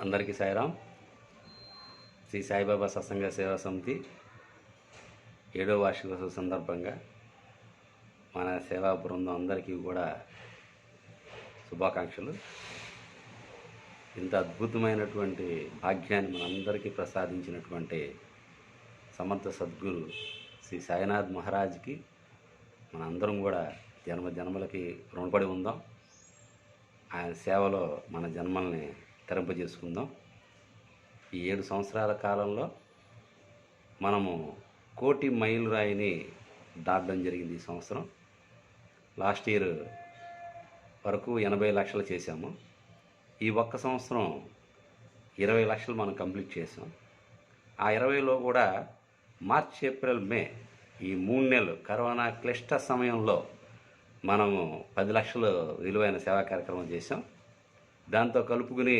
అందరికీ సాయిరాం. శ్రీ సాయిబాబా సత్సంగ సేవా సమితి 7వ వార్షికోత్సవ సందర్భంగా మన సేవా బృందం అందరికీ కూడా శుభాకాంక్షలు. ఇంత అద్భుతమైనటువంటి భాగ్యాన్ని మనందరికీ ప్రసాదించినటువంటి సమర్థ సద్గురు శ్రీ సాయినాథ్ మహారాజ్కి మనందరం కూడా జన్మలకి రుణపడి ఉందాం. ఆయన సేవలో మన జన్మల్ని తరింపజేసుకుందాం. ఈ 7 సంవత్సరాల కాలంలో మనము 1,00,00,000 మైలురాయిని దాటడం జరిగింది. ఈ సంవత్సరం లాస్ట్ ఇయర్ వరకు 80 లక్షలు చేశాము. ఈ ఒక్క సంవత్సరం 20 లక్షలు మనం కంప్లీట్ చేసాం. ఆ 20లో కూడా మార్చ్, ఏప్రిల్, మే ఈ 3 నెలలు కరోనా క్లిష్ట సమయంలో మనము 10 లక్షలు విలువైన సేవా కార్యక్రమం చేసాం. దాంతో కలుపుకుని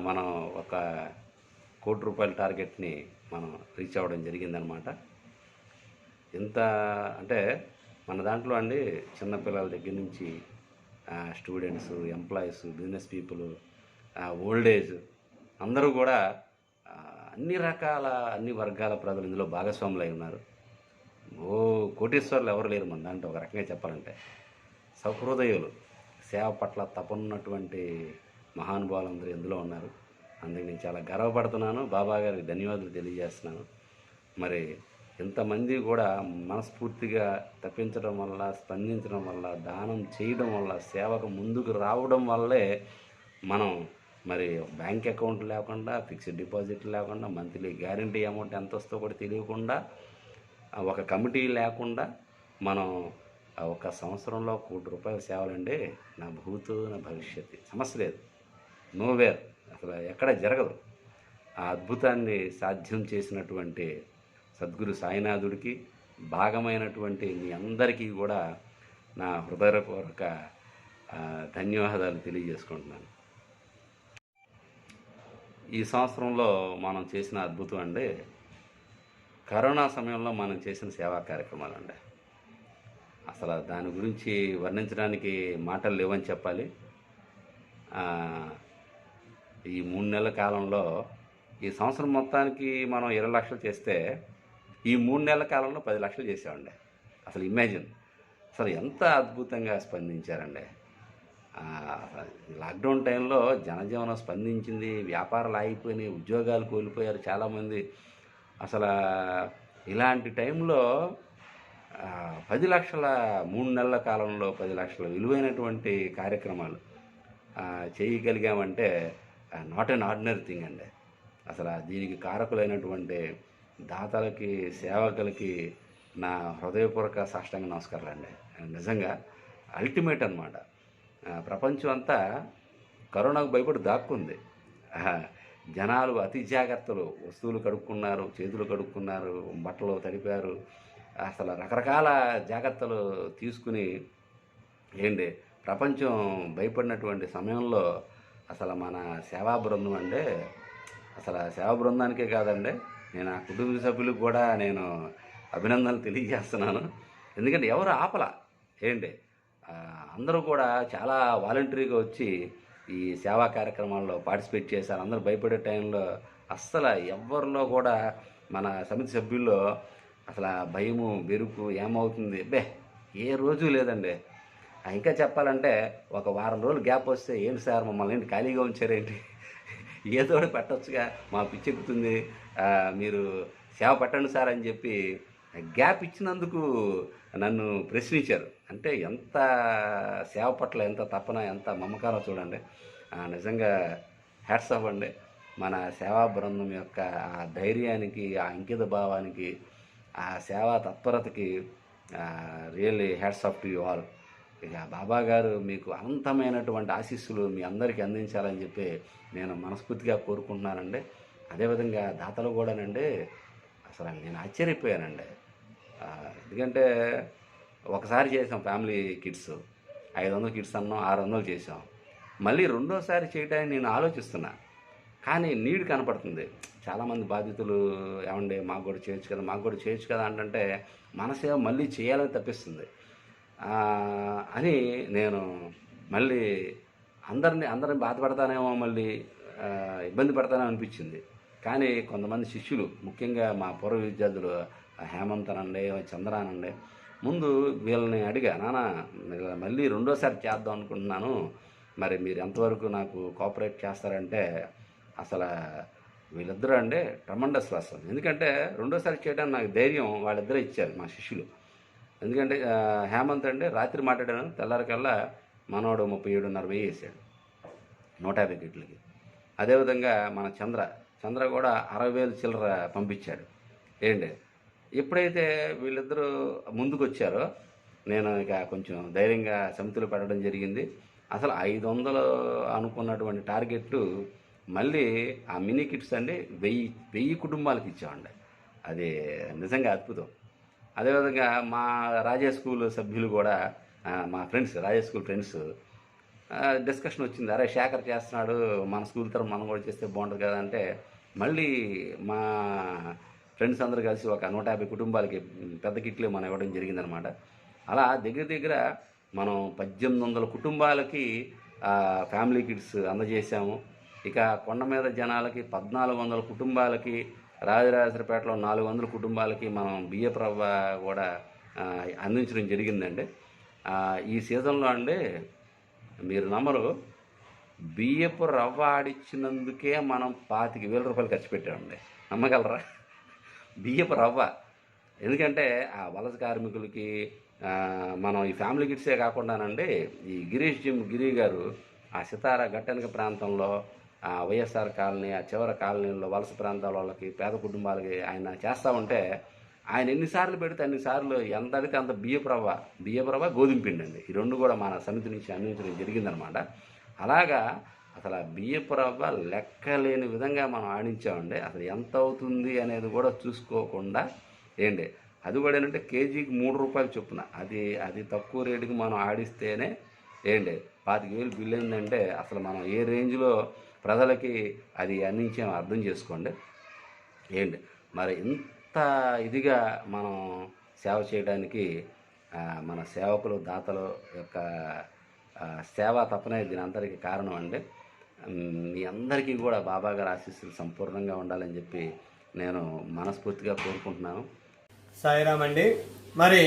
మనం 1,00,00,000 రూపాయల టార్గెట్ని మనం రీచ్ అవ్వడం జరిగిందనమాట. ఎంత అంటే మన దాంట్లో అండి, చిన్నపిల్లల దగ్గర నుంచి students, employees, business people, old age అందరూ కూడా అన్ని వర్గాల ప్రజలు ఇందులో భాగస్వాములు అయి ఉన్నారు. కోటీశ్వర్లు ఎవరు లేరు మన దాంట్లో. ఒక రకంగా చెప్పాలంటే సహృదయులు, సేవ పట్ల తపనున్నటువంటి మహానుభావులందరూ ఇందులో ఉన్నారు. అందుకే నేను చాలా గర్వపడుతున్నాను. బాబా గారికి ధన్యవాదాలు తెలియజేస్తున్నాను. మరి ఇంతమంది కూడా మనస్ఫూర్తిగా తప్పించడం వల్ల, స్పందించడం వల్ల, దానం చేయడం వల్ల, సేవకు ముందుకు రావడం వల్లే మనం మరి బ్యాంక్ అకౌంట్ లేకుండా, ఫిక్స్డ్ డిపాజిట్ లేకుండా, మంత్లీ గ్యారంటీ అమౌంట్ ఎంత వస్తుందో కూడా తెలియకుండా, ఒక కమిటీ లేకుండా మనం 1 సంవత్సరంలో 1,00,00,000 రూపాయల సేవలండి. నా భూతు నా భవిష్యత్తు సమస్య లేదు, నోవేర్, అసలు ఎక్కడ జరగదు. ఆ అద్భుతాన్ని సాధ్యం చేసినటువంటి సద్గురు సాయినాథుడికి, భాగమైనటువంటి మీ అందరికీ కూడా నా హృదయపూర్వక ధన్యవాదాలు తెలియజేసుకుంటున్నాను. ఈ సంవత్సరంలో మనం చేసిన అద్భుతం అండి, కరోనా సమయంలో మనం చేసిన సేవా కార్యక్రమాలు అండి. అసలు దాని గురించి వర్ణించడానికి మాటలు లేవని చెప్పాలి. ఈ 3 నెలల కాలంలో, ఈ సంవత్సరం మొత్తానికి మనం 20 లక్షలు చేస్తే, ఈ 3 నెలల కాలంలో 10 లక్షలు చేసామండి. అసలు ఇమాజిన్, అసలు ఎంత అద్భుతంగా స్పందించారండి. లాక్డౌన్ టైంలో జనజీవనం స్పందించింది, వ్యాపారాలు ఆగిపోయినాయి, ఉద్యోగాలు కోల్పోయారు చాలామంది. అసలు ఇలాంటి టైంలో 10 లక్షల 3 నెలల కాలంలో 10 లక్షల విలువైనటువంటి కార్యక్రమాలు చేయగలిగామంటే నాట్ ఎన్ ఆర్డినరీ థింగ్ అండి. అసలు దీనికి కారకులైనటువంటి దాతలకి, సేవకులకి నా హృదయపూర్వక సాష్టాంగ నమస్కారాలు అండి. నిజంగా అల్టిమేట్ అనమాట. ప్రపంచం అంతా కరోనాకు భయపడి దాక్కుంది. జనాలు అతి జాగ్రత్తలు, వస్తువులు కడుక్కున్నారు, చేతులు కడుక్కున్నారు, బట్టలు తడిపారు, అసలు రకరకాల జాగ్రత్తలు తీసుకుని ఏంటి ప్రపంచం భయపడినటువంటి సమయంలో అసలు మన సేవా బృందం అంటే, అసలు సేవా బృందానికే కాదండి, నేను ఆ కుటుంబ సభ్యులకు కూడా నేను అభినందనలు తెలియజేస్తున్నాను. ఎందుకంటే ఎవరు ఆపల ఏంటి, అందరూ కూడా చాలా వాలంటరీగా వచ్చి ఈ సేవా కార్యక్రమాల్లో పార్టిసిపేట్ చేశారు. అందరూ భయపడే టైంలో అస్సలు ఎవరిలో కూడా, మన సమితి సభ్యుల్లో అసలు భయము, బెరుకు ఏమవుతుంది ఏ రోజు లేదండి. ఇంకా చెప్పాలంటే ఒక వారం రోజులు గ్యాప్ వస్తే, ఏంటి సార్ మమ్మల్ని ఏంటి ఖాళీగా ఉంచారేంటి, ఏదో పెట్టచ్చుగా, మా పిచ్చెక్కుతుంది, మీరు సేవ పెట్టండి సార్ అని చెప్పి గ్యాప్ ఇచ్చినందుకు నన్ను ప్రశ్నించారు. అంటే ఎంత సేవ పట్ల ఎంత తపన, ఎంత మమకారం చూడండి. నిజంగా హ్యాట్స్ ఆఫ్ అండి. మన సేవా బృందం యొక్క ఆ ధైర్యానికి, ఆ అంకిత భావానికి, ఆ సేవా తత్పరతకి really hats off to you all. ఇక బాబా గారు మీకు అనంతమైనటువంటి ఆశీస్సులు మీ అందరికీ అందించాలని చెప్పి నేను మనస్ఫూర్తిగా కోరుకుంటున్నానండి. అదేవిధంగా దాతలు కూడానండి, అసలు నేను ఆశ్చర్యపోయానండి. ఎందుకంటే ఒకసారి చేసాం ఫ్యామిలీ కిట్స్, 500 కిట్స్ అన్నాం, 600 చేసాం. మళ్ళీ రెండోసారి చేయడానికి నేను ఆలోచిస్తున్నా, కానీ నీడ్ కనపడుతుంది. చాలామంది బాధితులు ఏమండి మాకు కూడా చేయొచ్చు కదా అంటే మన సేవ మళ్ళీ చేయాలని తప్పిస్తుంది అని నేను మళ్ళీ అందరిని బాధపడతానేమో, మళ్ళీ ఇబ్బంది పడతానే అనిపించింది. కానీ కొంతమంది శిష్యులు, ముఖ్యంగా మా పూర్వ విద్యార్థులు హేమంత్ అనండి, చంద్ర అనండి, ముందు వీళ్ళని అడిగా, నాన్న మళ్ళీ రెండోసారి చేద్దాం అనుకుంటున్నాను, మరి మీరు ఎంతవరకు నాకు కోఆపరేట్ చేస్తారంటే అసలు వీళ్ళిద్దరూ అండి ట్రమండస్ అసలు. ఎందుకంటే రెండోసారి చేయడానికి నాకు ధైర్యం వాళ్ళిద్దరే ఇచ్చారు, మా శిష్యులు. ఎందుకంటే హేమంత్ అంటే రాత్రి మాట్లాడాను, తెల్లారికల్లా మనోడు 37.5 వేసాడు 150 కిట్లకి. అదేవిధంగా మన చంద్ర కూడా 60,000 చిల్లర పంపించాడు. ఏంటి ఎప్పుడైతే వీళ్ళిద్దరూ ముందుకు వచ్చారో నేను ఇక కొంచెం ధైర్యంగా సమితులు పెట్టడం జరిగింది. అసలు 500 అనుకున్నటువంటి టార్గెట్ మళ్ళీ ఆ మినీ కిట్స్ అండి 1000 కుటుంబాలకు ఇచ్చామండి. అది నిజంగా అద్భుతం. అదేవిధంగా మా రాజా స్కూల్ సభ్యులు కూడా, మా ఫ్రెండ్స్, రాజా స్కూల్ ఫ్రెండ్స్ డిస్కషన్ వచ్చింది, అరే శేఖర్ చేస్తున్నాడు, మన స్కూల్ తరఫున మనం కూడా చేస్తే బాగుంటుంది కదా అంటే, మళ్ళీ మా ఫ్రెండ్స్ అందరూ కలిసి ఒక 150 కుటుంబాలకి పెద్ద కిట్లు మనం ఇవ్వడం జరిగిందనమాట. అలా దగ్గర మనం 1800 కుటుంబాలకి ఫ్యామిలీ కిట్స్ అందజేసాము. ఇక కొండ మీద జనాలకి 1400 కుటుంబాలకి, రాజరాజేశ్వరపేటలో 400 కుటుంబాలకి మనం బియ్యపు రవ్వ కూడా అందించడం జరిగిందండి. ఈ సీజన్లో అండి మీరు నమ్మరు, బియ్యపు రవ్వ ఆడిచ్చినందుకే మనం 25,000 రూపాయలు ఖర్చు పెట్టామండి. నమ్మగలరా? బియ్యపు రవ్వ. ఎందుకంటే ఆ వలస కార్మికులకి మనం ఈ ఫ్యామిలీ కిట్సే కాకుండానండి, ఈ గిరి గారు ఆ సితార గట్టెనక ప్రాంతంలో, వైఎస్ఆర్ కాలనీ, ఆ చివరి కాలనీలో వలస ప్రాంతాల వాళ్ళకి, పేద కుటుంబాలకి ఆయన చేస్తూ ఉంటే, ఆయన ఎన్నిసార్లు పెడితే అన్నిసార్లు ఎంత అడిగితే అంత బియ్యపు రవ్వ గోధుమ పిండి అండి, ఈ రెండు కూడా మన సమితి నుంచి అందించడం జరిగిందనమాట. అలాగా అసలు ఆ బియ్యపు రవ్వ లెక్కలేని విధంగా మనం ఆడించామండి. అసలు ఎంత అవుతుంది అనేది కూడా చూసుకోకుండా ఏంటి, అది కూడా ఏంటంటే కేజీకి 3 రూపాయలు చొప్పున, అది తక్కువ రేటుకి మనం ఆడిస్తేనే ఏంటి 25,000 బిల్లు ఏంటంటే అసలు మనం ఏ రేంజ్లో ప్రజలకి అది అందించామో అర్థం చేసుకోండి. ఏంటి మరి ఇంత ఇదిగా మనం సేవ చేయడానికి మన సేవకులు, దాతలు యొక్క సేవా తపనే దీని అందరికీ కారణం అండి. మీ అందరికీ కూడా బాబా గారి ఆశీస్సులు సంపూర్ణంగా ఉండాలని చెప్పి నేను మనస్ఫూర్తిగా కోరుకుంటున్నాను. సాయిరామ్ అండి. మరి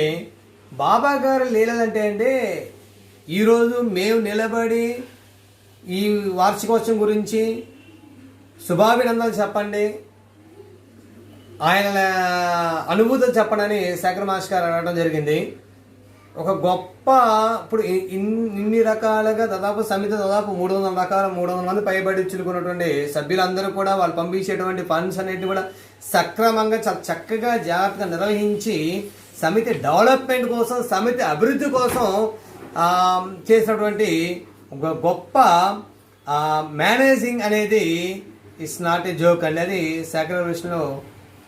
బాబా గారి లీలలు అంటే అండి, ఈరోజు మేము నిలబడి ఈ వార్షికోత్సవం గురించి శుభాభినందనలు చెప్పండి, ఆయన అనుభూతులు చెప్పండి శేఖర్ మాస్టర్ గారు అడగడం జరిగింది. ఒక గొప్ప, ఇప్పుడు ఇన్ని రకాలుగా దాదాపు 300 మంది పైబడి చురుకున్నటువంటి సభ్యులందరూ కూడా వాళ్ళు పంపించేటువంటి ఫండ్స్ అన్నిటి కూడా సక్రమంగా చాలా చక్కగా జాగ్రత్తగా నిర్వహించి సమితి డెవలప్మెంట్ కోసం, సమితి అభివృద్ధి కోసం చేసినటువంటి ఒక గొప్ప మేనేజింగ్ అనేది ఇట్స్ నాట్ ఏ జోక్ అండి. అది శేఖర్ విషయంలో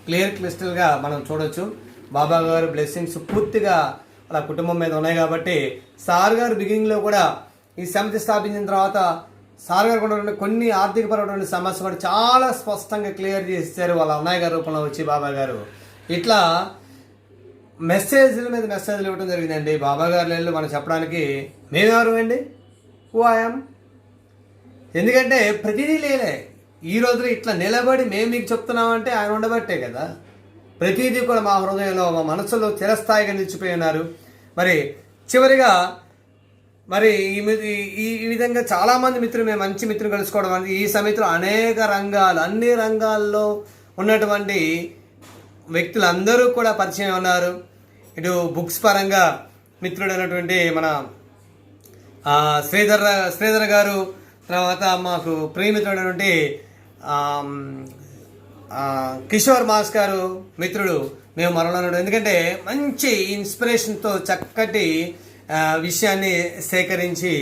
క్లియర్ క్రిస్టల్గా మనం చూడొచ్చు. బాబా గారు బ్లెస్సింగ్స్ పూర్తిగా అలా కుటుంబం మీద ఉన్నాయి కాబట్టి, సార్ గారు బిగినింగ్లో కూడా ఈ సమితి స్థాపించిన తర్వాత సార్ గారు కూడా కొన్ని ఆర్థికపరమైన సమస్యలు కూడా చాలా స్పష్టంగా క్లియర్ చేశారు వాళ్ళ అన్నయ్య గారి రూపంలో వచ్చి బాబా గారు. ఇట్లా మెసేజ్ల మీద మెసేజ్లు ఇవ్వడం జరిగిందండి. బాబా గారు లేళ్ళు మనం చెప్పడానికి మేమెవరు అండి, హూ ఐఎమ్. ఎందుకంటే ప్రతిదీ లేలే. ఈ రోజులో ఇట్లా నిలబడి మేము మీకు చెప్తున్నామంటే ఆయన ఉండబట్టే కదా. ప్రతిదీ కూడా మా హృదయంలో, మా మనసులో చిరస్థాయిగా నిలిచిపోయి ఉన్నారు. మరి చివరిగా మరి ఈ విధంగా చాలామంది మిత్రులు, మేము మంచి మిత్రులు కలుసుకోవడం అనేది ఈ సమితిలో అనేక రంగాలు, అన్ని రంగాల్లో ఉన్నటువంటి వ్యక్తులందరూ కూడా పరిచయం ఉన్నారు. ఇటు బుక్స్ పరంగా మిత్రుడైనటువంటి మన శ్రీధర్ గారు, తర్వాత మాకు ప్రియమిత్రుడైనటువంటి కిషోర్ మాస్ గారు మిత్రుడు, మేము మరొన్నాడు. ఎందుకంటే మంచి ఇన్స్పిరేషన్తో చక్కటి విషయాన్ని సేకరించి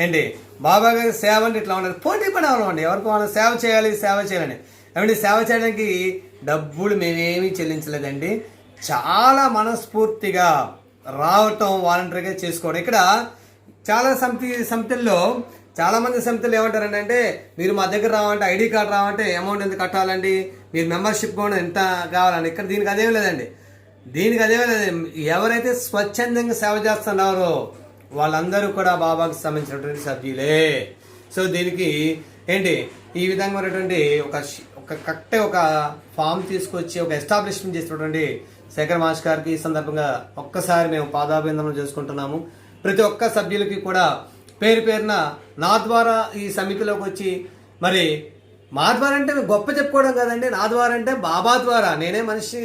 ఏంటి బాబా గారి సేవ అంటే ఇట్లా ఉండదు, పోటీ పడేవాళ్ళం ఎవరికి వాళ్ళు సేవ చేయాలని. ఏమంటే సేవ చేయడానికి డబ్బులు మేమేమీ చెల్లించలేదండి. చాలా మనస్ఫూర్తిగా రావటం, వాలంటరీగా చేసుకోవడం. ఇక్కడ చాలా సమితుల్లో చాలామంది సమితులు ఏమంటారంటే, మీరు మా దగ్గర రావంటే, ఐడి కార్డు రావంటే అమౌంట్ ఎంత కట్టాలండి, మీరు మెంబర్షిప్ కూడా ఎంత కావాలండి. ఇక్కడ దీనికి అదేం లేదండి. ఎవరైతే స్వచ్ఛందంగా సేవ చేస్తున్నారో వాళ్ళందరూ కూడా బాబాకి సంబంధించినటువంటి సభ్యులే. సో దీనికి ఏంటి ఈ విధంగా ఉన్నటువంటి ఒక కరెక్ట్ ఒక ఫామ్ తీసుకొచ్చి ఒక ఎస్టాబ్లిష్మెంట్ చేసినటువంటి శేఖర్ మాస్టర్ గారికి ఈ సందర్భంగా ఒక్కసారి మేము పాదాభివందనం చేసుకుంటున్నాము. ప్రతి ఒక్క సభ్యులకి కూడా పేరు పేరున నా ద్వారా ఈ సమితిలోకి వచ్చి, మరి మా ద్వారా అంటే గొప్ప చెప్పుకోవడం కాదండి, నా ద్వారా అంటే బాబా ద్వారా, నేనే మనిషి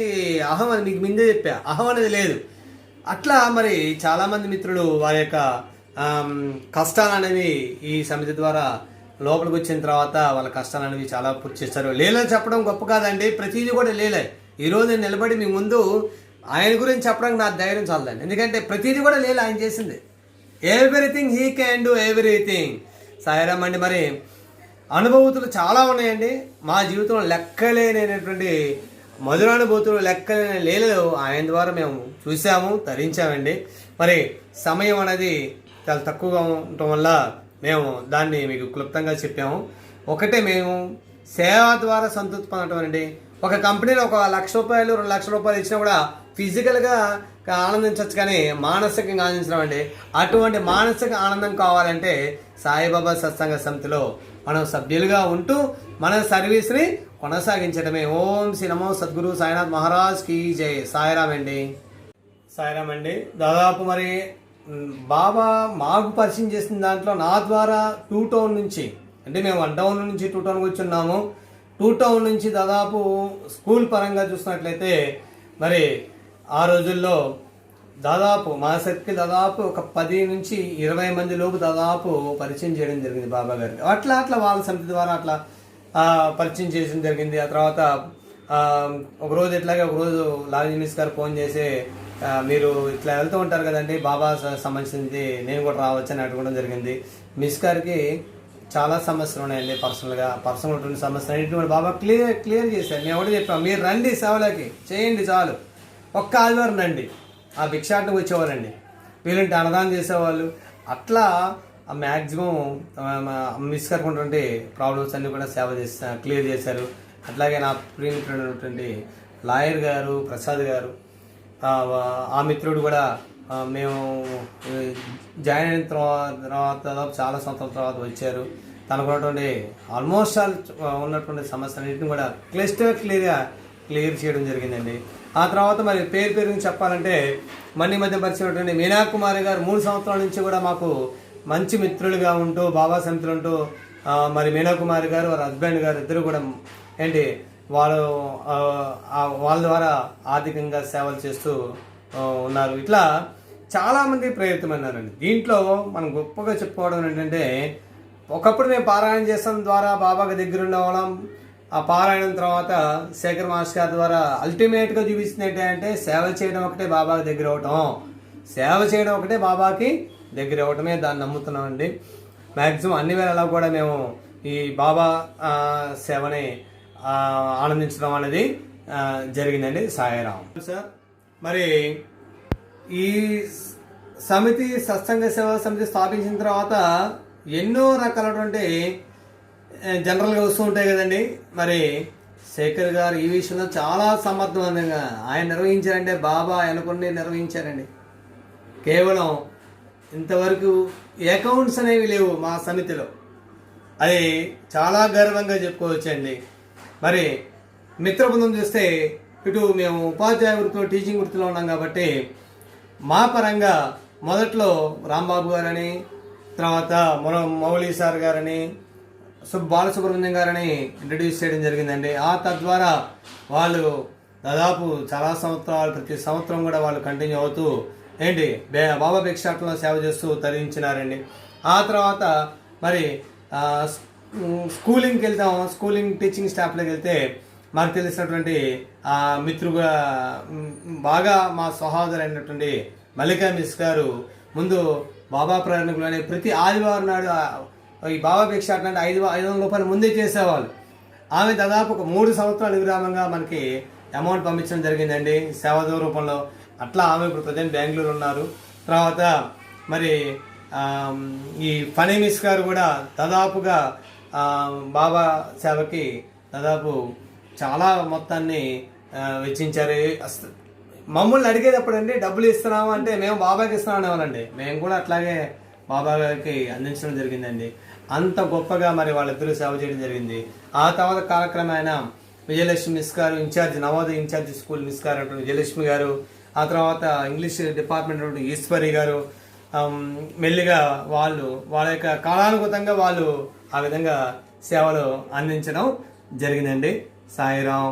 అహం అని మీకు ముందే చెప్పా, అహం అనేది లేదు. అట్లా మరి చాలామంది మిత్రులు వారి యొక్క కష్టాలు అనేవి ఈ సమితి ద్వారా లోపలికి వచ్చిన తర్వాత వాళ్ళ కష్టాలు అనేవి చాలా పూర్తి చేస్తారు. లేలా చెప్పడం గొప్ప కాదండి, ప్రతిదీ కూడా లేలే. ఈరోజు నేను నిలబడి మీ ముందు ఆయన గురించి చెప్పడానికి నా ధైర్యం చాలదండి, ఎందుకంటే ప్రతిదీ కూడా లేలే ఆయన చేసింది. Everything he can do everything. Sairam అండి. మరి అనుభూతులు చాలా ఉన్నాయండి మా జీవితంలో, లెక్కలేనటువంటి మధురానుభూతులు, లెక్కలేని లీలలు ఆయన ద్వారా మేము చూసాము, తరించామండి. మరి సమయం అనేది చాలా తక్కువగా ఉండటం వల్ల మేము దాన్ని మీకు క్లుప్తంగా చెప్పాము. ఒకటే, మేము సేవ ద్వారా సంతృప్తి పొందటం అండి. ఒక కంపెనీలో 1 లక్ష రూపాయలు 2 లక్షల రూపాయలు ఇచ్చినా కూడా ఫిజికల్గా ఆనందించవచ్చు, కానీ మానసికంగా ఆనందించడం అండి. అటువంటి మానసిక ఆనందం కావాలంటే సాయిబాబా సత్సంగ సమితిలో మనం సభ్యులుగా ఉంటూ మన సర్వీస్ని కొనసాగించడమే. ఓం శ్రీ నమో సద్గురు సాయినాథ్ మహారాజ్ కి జై. సాయిరామ్ అండి. సాయిరామ్ అండి. దాదాపు మరి బాబా మాకు పరిచయం చేసిన దాంట్లో నా ద్వారా 2 టౌన్ నుంచి, అంటే మేము 1 టౌన్ నుంచి 2 టౌన్కి వచ్చి ఉన్నాము. 2 టౌన్ నుంచి దాదాపు స్కూల్ పరంగా చూసినట్లయితే మరి ఆ రోజుల్లో దాదాపు మా సర్కిల్ దాదాపు ఒక 10 నుంచి 20 మంది లోపు దాదాపు పరిచయం చేయడం జరిగింది బాబా గారికి. అట్లా వాళ్ళ సమితి ద్వారా అట్లా పరిచయం చేయడం జరిగింది. ఆ తర్వాత ఒకరోజు ఒకరోజు లాల్ మిస్ గారు ఫోన్ చేసి, మీరు ఇట్లా వెళ్తూ ఉంటారు కదండి బాబా సంబంధించింది, నేను కూడా రావచ్చని అడగడం జరిగింది. మిస్ గారికి చాలా సమస్యలు ఉన్నాయండి, పర్సనల్ ఉన్నటువంటి సమస్యలు అన్నింటినీ కూడా బాబా క్లియర్ చేశారు. మేము ఒకటి చెప్పాము, మీరు రండి సేవలకి, చేయండి చాలు, ఒక్క ఆదివారం రండి. ఆ భిక్షాటనకు వచ్చేవాళ్ళండి, వీళ్ళంటే అన్నదానం చేసేవాళ్ళు. అట్లా మ్యాక్సిమం మిస్ కాకుండా ప్రాబ్లమ్స్ అన్నీ కూడా క్లియర్ చేశారు. అట్లాగే నా ప్రియమిత్రుడైనటువంటి లాయర్ గారు ప్రసాద్ గారు, ఆ మిత్రుడు కూడా మేము జాయిన్ అయిన తర్వాత చాలా సంవత్సరాల తర్వాత వచ్చారు. తనకు ఉన్నటువంటి ఆల్మోస్ట్ ఉన్నటువంటి సమస్యలన్నింటినీ కూడా క్లియర్ చేయడం జరిగిందండి. ఆ తర్వాత మరి పేరు చెప్పాలంటే మన్ని మధ్య పరిచయం మీనా కుమారి గారు 3 సంవత్సరాల నుంచి కూడా మాకు మంచి మిత్రులుగా ఉంటూ బాబా సమితులు ఉంటూ, మరి మీనా కుమారి గారు వారి హస్బెండ్ గారు ఇద్దరు కూడా ఏంటి వాళ్ళ ద్వారా ఆర్థికంగా సేవలు చేస్తూ ఉన్నారు. ఇట్లా చాలామంది ప్రేరితమైనారండి. దీంట్లో మనం గొప్పగా చెప్పుకోవడం ఏంటంటే, ఒకప్పుడు మేము పారాయణ చేస్తాం ద్వారా బాబాకి దగ్గర ఉండవడం, ఆ పారాయణం తర్వాత శేఖర్ మాస్టర్ గారి ద్వారా అల్టిమేట్గా చూపిస్తుంది ఏంటంటే సేవ చేయడం ఒకటే బాబాకి దగ్గర అవటం, సేవ చేయడం ఒకటే బాబాకి దగ్గర అవ్వటమే, దాన్ని నమ్ముతున్నామండి. మ్యాక్సిమం అన్ని వేళలా కూడా మేము ఈ బాబా సేవని ఆనందించడం అనేది జరిగిందండి. సాయిరాం సార్. మరి ఈ సమితి సత్సంగ సేవా సమితి స్థాపించిన తర్వాత ఎన్నో రకాలటువంటి జనరల్గా వస్తూ ఉంటాయి కదండి. మరి శేఖర్ గారు ఈ విషయంలో చాలా సమర్థవంతంగా ఆయన నిర్వహించారంటే బాబా అనుకుని నిర్వహించారండి. కేవలం ఇంతవరకు అకౌంట్స్ అనేవి లేవు మా సమితిలో, అది చాలా గర్వంగా చెప్పుకోవచ్చండి. మరి మిత్రబృందం చూస్తే ఇటు మేము ఉపాధ్యాయ వృత్తిలో టీచింగ్ వృత్తిలో ఉన్నాం కాబట్టి మా పరంగా మొదట్లో రాంబాబు గారని, తర్వాత మౌలి సార్ గారని, బాలసుబ్రహ్మణ్యం గారని ఇంట్రడ్యూస్ చేయడం జరిగిందండి. తద్వారా వాళ్ళు దాదాపు చాలా సంవత్సరాలు ప్రతి సంవత్సరం కూడా వాళ్ళు కంటిన్యూ అవుతూ బాబా భిక్షాటనలో సేవ చేస్తూ తరించినారండి. ఆ తర్వాత మరి స్కూలింగ్కి వెళ్తాం. టీచింగ్ స్టాఫ్లోకి వెళ్తే మాకు తెలిసినటువంటి మిత్రుగా బాగా మా సహోదరైనటువంటి మల్లికా మిస్ గారు ముందు బాబా ప్రయాణికులు అనే ప్రతి ఆదివారం నాడు ఈ బాబా భిక్షాటన అంటే 500 రూపాయలు ముందే చేసేవాళ్ళు. ఆమె దాదాపు ఒక 3 సంవత్సరాలు విరామంగా మనకి అమౌంట్ పంపించడం జరిగిందండి సేవా రూపంలో. అట్లా ఆమె ఇప్పుడు ప్రజెంట్ బెంగళూరు ఉన్నారు. తర్వాత మరి ఈ ఫనీ మిస్ గారు కూడా దాదాపుగా బాబా సేవకి దాదాపు చాలా మొత్తాన్ని వెచ్చించారు. మమ్మల్ని అడిగేటప్పుడు అండి డబ్బులు ఇస్తున్నాము అంటే మేము బాబాకి ఇస్తున్నాం అనేవాళ్ళండి. మేము కూడా అట్లాగే బాబా గారికి అందించడం జరిగిందండి. అంత గొప్పగా మరి వాళ్ళిద్దరూ సేవ చేయడం జరిగింది. ఆ తర్వాత కాలక్రమేణ విజయలక్ష్మి మిస్ గారు incharge, Navodaya incharge school miss గారు అటువంటి విజయలక్ష్మి గారు, ఆ తర్వాత ఇంగ్లీష్ డిపార్ట్మెంట్ ఈశ్వరి గారు, మెల్లిగా వాళ్ళ యొక్క కాలానుగతంగా వాళ్ళు ఆ విధంగా సేవలు అందించడం జరిగిందండి. సాయిరాం.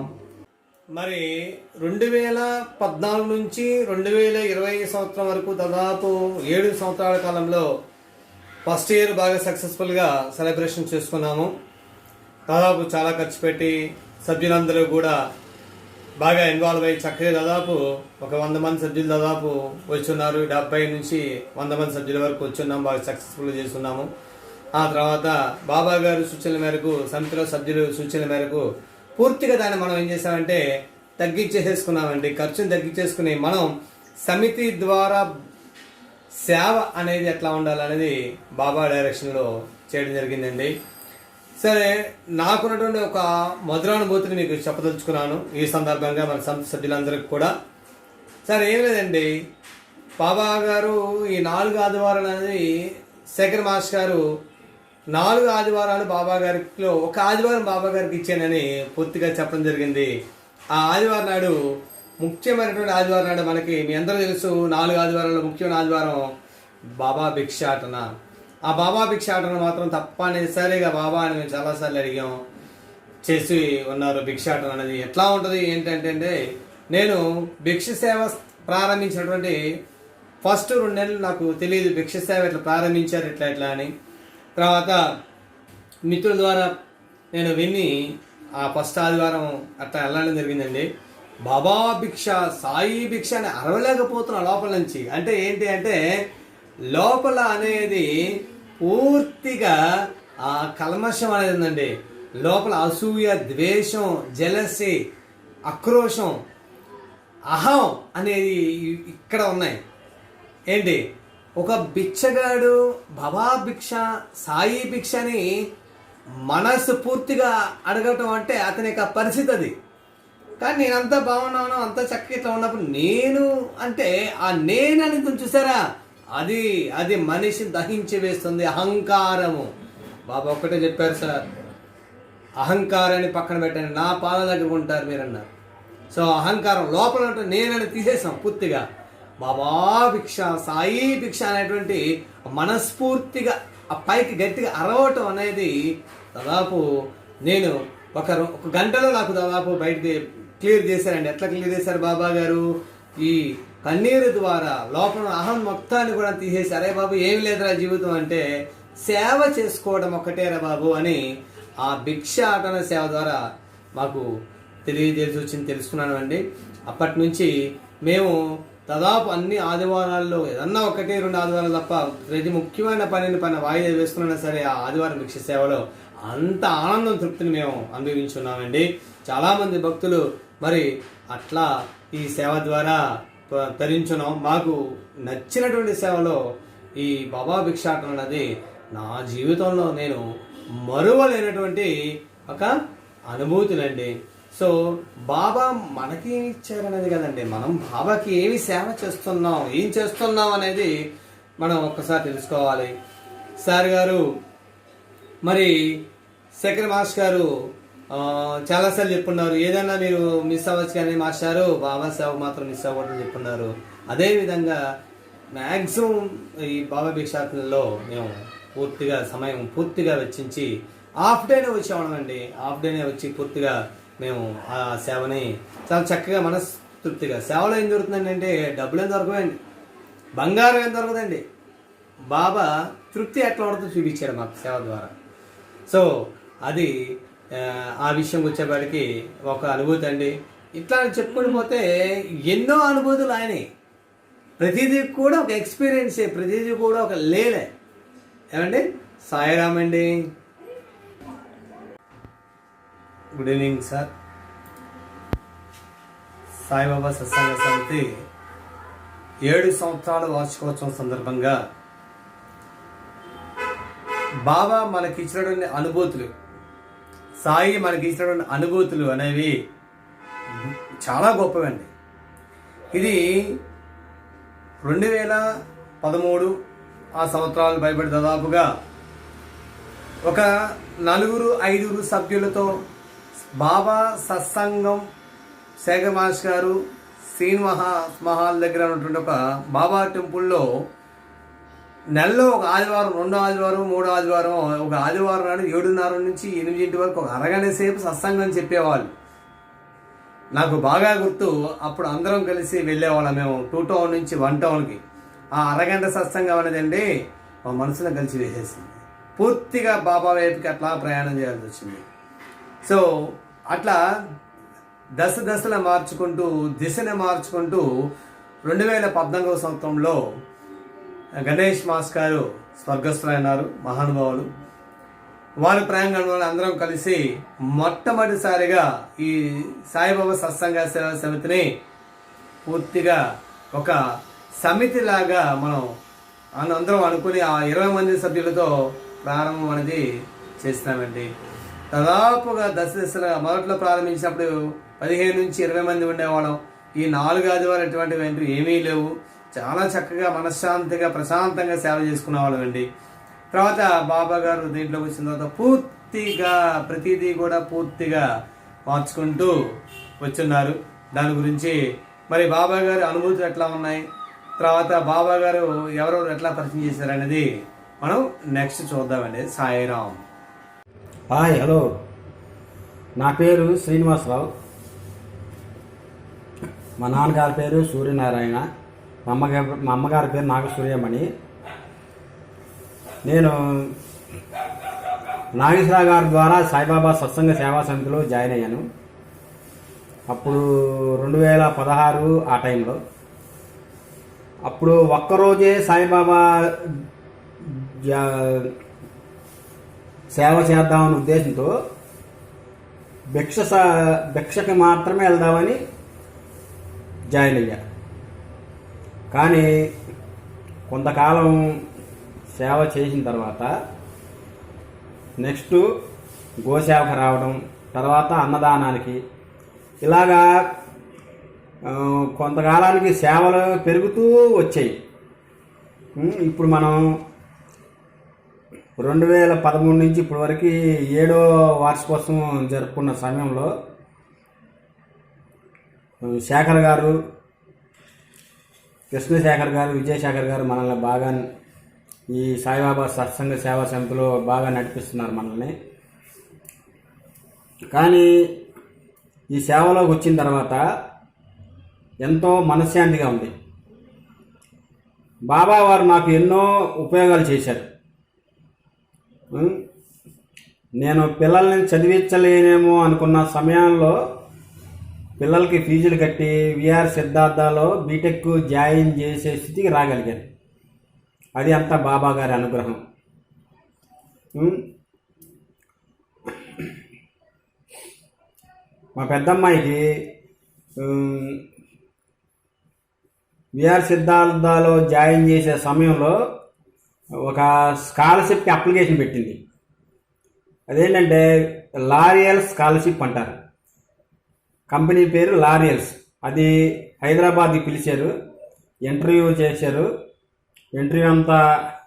మరి 2014 నుంచి 2020 సంవత్సరం వరకు దాదాపు 7 సంవత్సరాల కాలంలో ఫస్ట్ ఇయర్ బాగా సక్సెస్ఫుల్గా సెలబ్రేషన్ చేసుకున్నాము. దాదాపు చాలా ఖర్చు పెట్టి సభ్యులందరూ కూడా బాగా ఇన్వాల్వ్ అయ్యి చక్కగా దాదాపు ఒక 100 మంది సభ్యులు దాదాపు వచ్చున్నారు. 70 నుంచి 100 మంది సభ్యుల వరకు వచ్చున్నాం. బాగా సక్సెస్ఫుల్గా చేస్తున్నాము. ఆ తర్వాత బాబా గారు సూచనల మేరకు, సమితిలో సభ్యులు సూచనల మేరకు పూర్తిగా దాన్ని మనం ఏం చేసామంటే తగ్గించేసుకున్నామండి. ఖర్చుని తగ్గించేసుకుని మనం సమితి ద్వారా సేవ అనేది ఎట్లా ఉండాలనేది బాబా డైరెక్షన్లో చేయడం జరిగిందండి. సరే, నాకున్నటువంటి ఒక మధురానుభూతిని మీకు చెప్పదలుచుకున్నాను ఈ సందర్భంగా మన సమితి సభ్యులందరికీ కూడా. సరే, ఏం లేదండి, బాబా గారు ఈ 4 ఆదివారాలు అనేది శేఖర్ మాస్టర్ గారు 4 ఆదివారాలు బాబా గారిలో ఒక ఆదివారం బాబా గారికి ఇచ్చానని పూర్తిగా చెప్పడం జరిగింది. ఆ ఆదివారం నాడు, ముఖ్యమైనటువంటి ఆదివారం నాడు మనకి మీ అందరూ తెలుసు, 4 ఆదివారాల్లో ముఖ్యమైన ఆదివారం బాబా భిక్షాటన. ఆ బాబా భిక్షాటన మాత్రం తప్పనిసరిగా బాబా అని మేము చాలాసార్లు అడిగాం, చేసి ఉన్నారు. భిక్షాటన అనేది ఎట్లా ఉంటుంది ఏంటంటే, నేను భిక్ష సేవ ప్రారంభించినటువంటి ఫస్ట్ 2 నెలలు నాకు తెలియదు భిక్ష సేవ ఎట్లా ప్రారంభించారు ఎట్లా అని. తర్వాత మిత్రుల ద్వారా నేను విని ఆ ఫస్ట్ ఆదివారం అట్లా వెళ్ళడం జరిగిందండి. బాబా భిక్ష, సాయి భిక్ష అని అరవలేకపోతున్నా లోపల నుంచి. అంటే ఏంటి అంటే, లోపల అనేది పూర్తిగా ఆ కల్మషం అనేది ఉందండి. లోపల అసూయ, ద్వేషం, జెలసీ, ఆక్రోషం, అహం అనేది ఇక్కడ ఉన్నాయి. ఏంటి, ఒక బిచ్చగాడు బాబా భిక్ష, సాయి భిక్ష అని మనసు పూర్తిగా అడగటం అంటే అతని యొక్క పరిస్థితి అది. కానీ నేనంతా బాగున్నాను, అంతా చక్కగా ఇట్లా ఉన్నప్పుడు నేను అంటే ఆ నేను అనేది చూసారా, అది మనిషిని దహించి వేస్తుంది. అహంకారము. బాబా ఒక్కటే చెప్పారు సార్, అహంకారాన్ని పక్కన పెట్టండి, నా పాదాల దగ్గర ఉంటారు మీరు అన్నారు. సో అహంకారం లోపల ఉంటే నేనని తీసేసాం పూర్తిగా. బాబా భిక్ష, సాయి భిక్ష అనేటువంటి మనస్ఫూర్తిగా ఆ పైకి గట్టిగా అరవటం అనేది దాదాపు నేను ఒక గంటలో నాకు దాదాపు బయటికి క్లియర్ చేశారండి. ఎట్లా క్లియర్ చేశారు బాబా గారు? ఈ కన్నీరు ద్వారా లోపల అహం మొత్తాన్ని కూడా తీసేసి, అరే బాబు ఏమి లేదురా జీవితం అంటే సేవ చేసుకోవడం ఒక్కటేరా బాబు అని ఆ భిక్షాటన సేవ ద్వారా మాకు తెలియజేసి వచ్చింది, తెలుసుకున్నాను అండి. అప్పటి నుంచి మేము దాదాపు అన్ని ఆదివారాల్లో ఏదన్నా 1-2 ఆదివారాలు తప్ప ప్రతి ముఖ్యమైన పనిని వాయిదా వేసుకున్నా సరే ఆ ఆదివారం భిక్ష సేవలో అంత ఆనందం, తృప్తిని మేము అనుభవించున్నామండి. చాలామంది భక్తులు మరి అట్లా ఈ సేవ ద్వారా తరించున్నాం. మాకు నచ్చినటువంటి సేవలో ఈ బాబా భిక్షాటన అనేది నా జీవితంలో నేను మరువలేనటువంటి ఒక అనుభూతులండి. సో బాబా మనకి ఏమి ఇచ్చారనేది కదండి, మనం బాబాకి ఏమి సేవ చేస్తున్నాం, ఏం చేస్తున్నాం అనేది మనం ఒక్కసారి తెలుసుకోవాలి. సార్ గారు మరి శేఖర్ మాస్టర్ గారు చాలాసార్లు చెప్పున్నారు, ఏదైనా మీరు మిస్ అవ్వచ్చు కానీ మాస్టారు బాబా సేవ మాత్రం మిస్ అవ్వకూడదని చెప్పున్నారు. అదేవిధంగా మ్యాక్సిమం ఈ బాబా భిక్షాటనలో మేము సమయం పూర్తిగా వెచ్చించి హాఫ్ డేనే వచ్చేవాళ్ళం అండి. హాఫ్ డేనే వచ్చి పూర్తిగా మేము ఆ సేవని చాలా చక్కగా మనస్తృప్తిగా. సేవలో ఏం జరుగుతుందండి అంటే, డబ్బులు ఏం దొరకవండి, బంగారం ఏం దొరకదండి, బాబా తృప్తి ఎట్లా ఉంటుందో చూపించారు మాకు సేవ ద్వారా. సో అది ఆ విషయం వచ్చేవాడికి ఒక అనుభూతి అండి. ఇట్లా చెప్పుకొని పోతే ఎన్నో అనుభూతులు ఆయనే. ప్రతిదీ కూడా ఒక ఎక్స్పీరియన్సే, ప్రతిదీ కూడా ఒక లేలే. ఏమండి, సాయిరామ్ అండి. Good evening sir. సాయిబాబా సత్సంగ సమితి 7 సంవత్సరాల వార్షికోత్సవం సందర్భంగా బాబా మనకి ఇచ్చినటువంటి అనుభూతులు, సాయి మనకి ఇచ్చినటువంటి అనుభూతులు అనేవి చాలా గొప్పవండి. ఇది 2013 ఆ సంవత్సరాలు భయపడి దాదాపుగా ఒక 4-5 సభ్యులతో బాబా సత్సంగం శేఖర్ మాస్టర్ గారు శ్రీన్ మహాల్ దగ్గర ఉన్నటువంటి ఒక బాబా టెంపుల్లో నెలలో ఒక ఆదివారం, 2 ఆదివారం, 3 ఆదివారం, ఒక ఆదివారం నాడు 7:30 నుంచి 8 వరకు ఒక అరగంట సేపు సత్సంగం చెప్పేవాళ్ళు. నాకు బాగా గుర్తు, అప్పుడు అందరం కలిసి వెళ్ళేవాళ్ళం మేము 2 టౌన్ నుంచి 1 టౌన్కి. ఆ అరగంట సత్సంగం అనేది అండి మా మనసులో కలిసి వేసేసింది. పూర్తిగా బాబా వైపుకి అట్లా ప్రయాణం చేయాల్సి వచ్చింది. సో అట్లా దశలా మార్చుకుంటూ, దిశని మార్చుకుంటూ 2014 సంవత్సరంలో గణేష్ మాస్టర్ గారు స్వర్గస్థులైనారు, మహానుభావులు. వారి ప్రయాణంలో అందరం కలిసి మొట్టమొదటిసారిగా ఈ సాయిబాబా సత్సంగ సేవా సమితిని పూర్తిగా ఒక సమితిలాగా మనం అందరం అనుకుని ఆ 20 మంది సభ్యులతో ప్రారంభం అనేది చేసినామండి. దాదాపుగా దశలా మొదట్లో ప్రారంభించినప్పుడు 15 నుంచి 20 మంది ఉండేవాళ్ళం. ఈ 4 ఆదివారం ఎటువంటివి ఏమీ లేవు. చాలా చక్కగా మనశ్శాంతిగా ప్రశాంతంగా సేవ చేసుకునేవాళ్ళం అండి. తర్వాత బాబా గారు దీంట్లోకి వచ్చిన తర్వాత పూర్తిగా ప్రతిదీ కూడా పూర్తిగా మార్చుకుంటూ వచ్చున్నారు. దాని గురించి మరి బాబా గారి అనుభూతులు ఎట్లా ఉన్నాయి, తర్వాత బాబా గారు ఎవరెవరు ఎట్లా పరిచయం చేశారనేది మనం నెక్స్ట్ చూద్దామండి. సాయిరామ్. హాయ్, హలో, నా పేరు శ్రీనివాసరావు. మా నాన్నగారి పేరు సూర్యనారాయణ, మా అమ్మగారి పేరు నాగసూర్యమణి. నేను నాగేశ్వరరావు గారి ద్వారా సాయిబాబా సత్సంగ సేవా సమితిలో జాయిన్ అయ్యాను. అప్పుడు 2016 ఆ టైంలో. అప్పుడు ఒక్కరోజే సాయిబాబా సేవ చేద్దామనే ఉద్దేశంతో భిక్షకి మాత్రమే వెళ్దామని జాయిన్ అయ్యా. కానీ కొంతకాలం సేవ చేసిన తర్వాత నెక్స్ట్ గోసేవకు రావడం, తర్వాత అన్నదానానికి, ఇలాగా కొంతకాలానికి సేవలు పెరుగుతూ వచ్చాయి. ఇప్పుడు మనం 2013 నుంచి ఇప్పటి వరకు 7వ వార్షికోత్సవం జరుపుకున్న సమయంలో శేఖర్ గారు, కృష్ణశేఖర్ గారు, విజయశేఖర్ గారు మనల్ని బాగా ఈ సాయిబాబా సత్సంగ సేవా సమితిలో బాగా నడిపిస్తున్నారు మనల్ని. కానీ ఈ సేవలోకి వచ్చిన తర్వాత ఎంతో మనశ్శాంతిగా ఉంది. బాబా వారు నాకు ఎన్నో ఉపయోగాలు చేశారు. నేను పిల్లల్ని చదివించలేనేమో అనుకున్న సమయంలో పిల్లలకి ఫీజులు కట్టి విఆర్ సిద్ధార్థలో బీటెక్ జాయిన్ చేసే స్థితికి రాగలిగాను. అది అంతా బాబా గారి అనుగ్రహం. మా పెద్దమ్మాయికి విఆర్ సిద్ధార్థలో జాయిన్ చేసే సమయంలో ఒక స్కాలర్షిప్కి అప్లికేషన్ పెట్టింది. అదేంటంటే లారియల్ స్కాలర్షిప్ అంటారు. కంపెనీ పేరు లారియల్స్. అది హైదరాబాద్కి పిలిచారు, ఇంటర్వ్యూ చేశారు.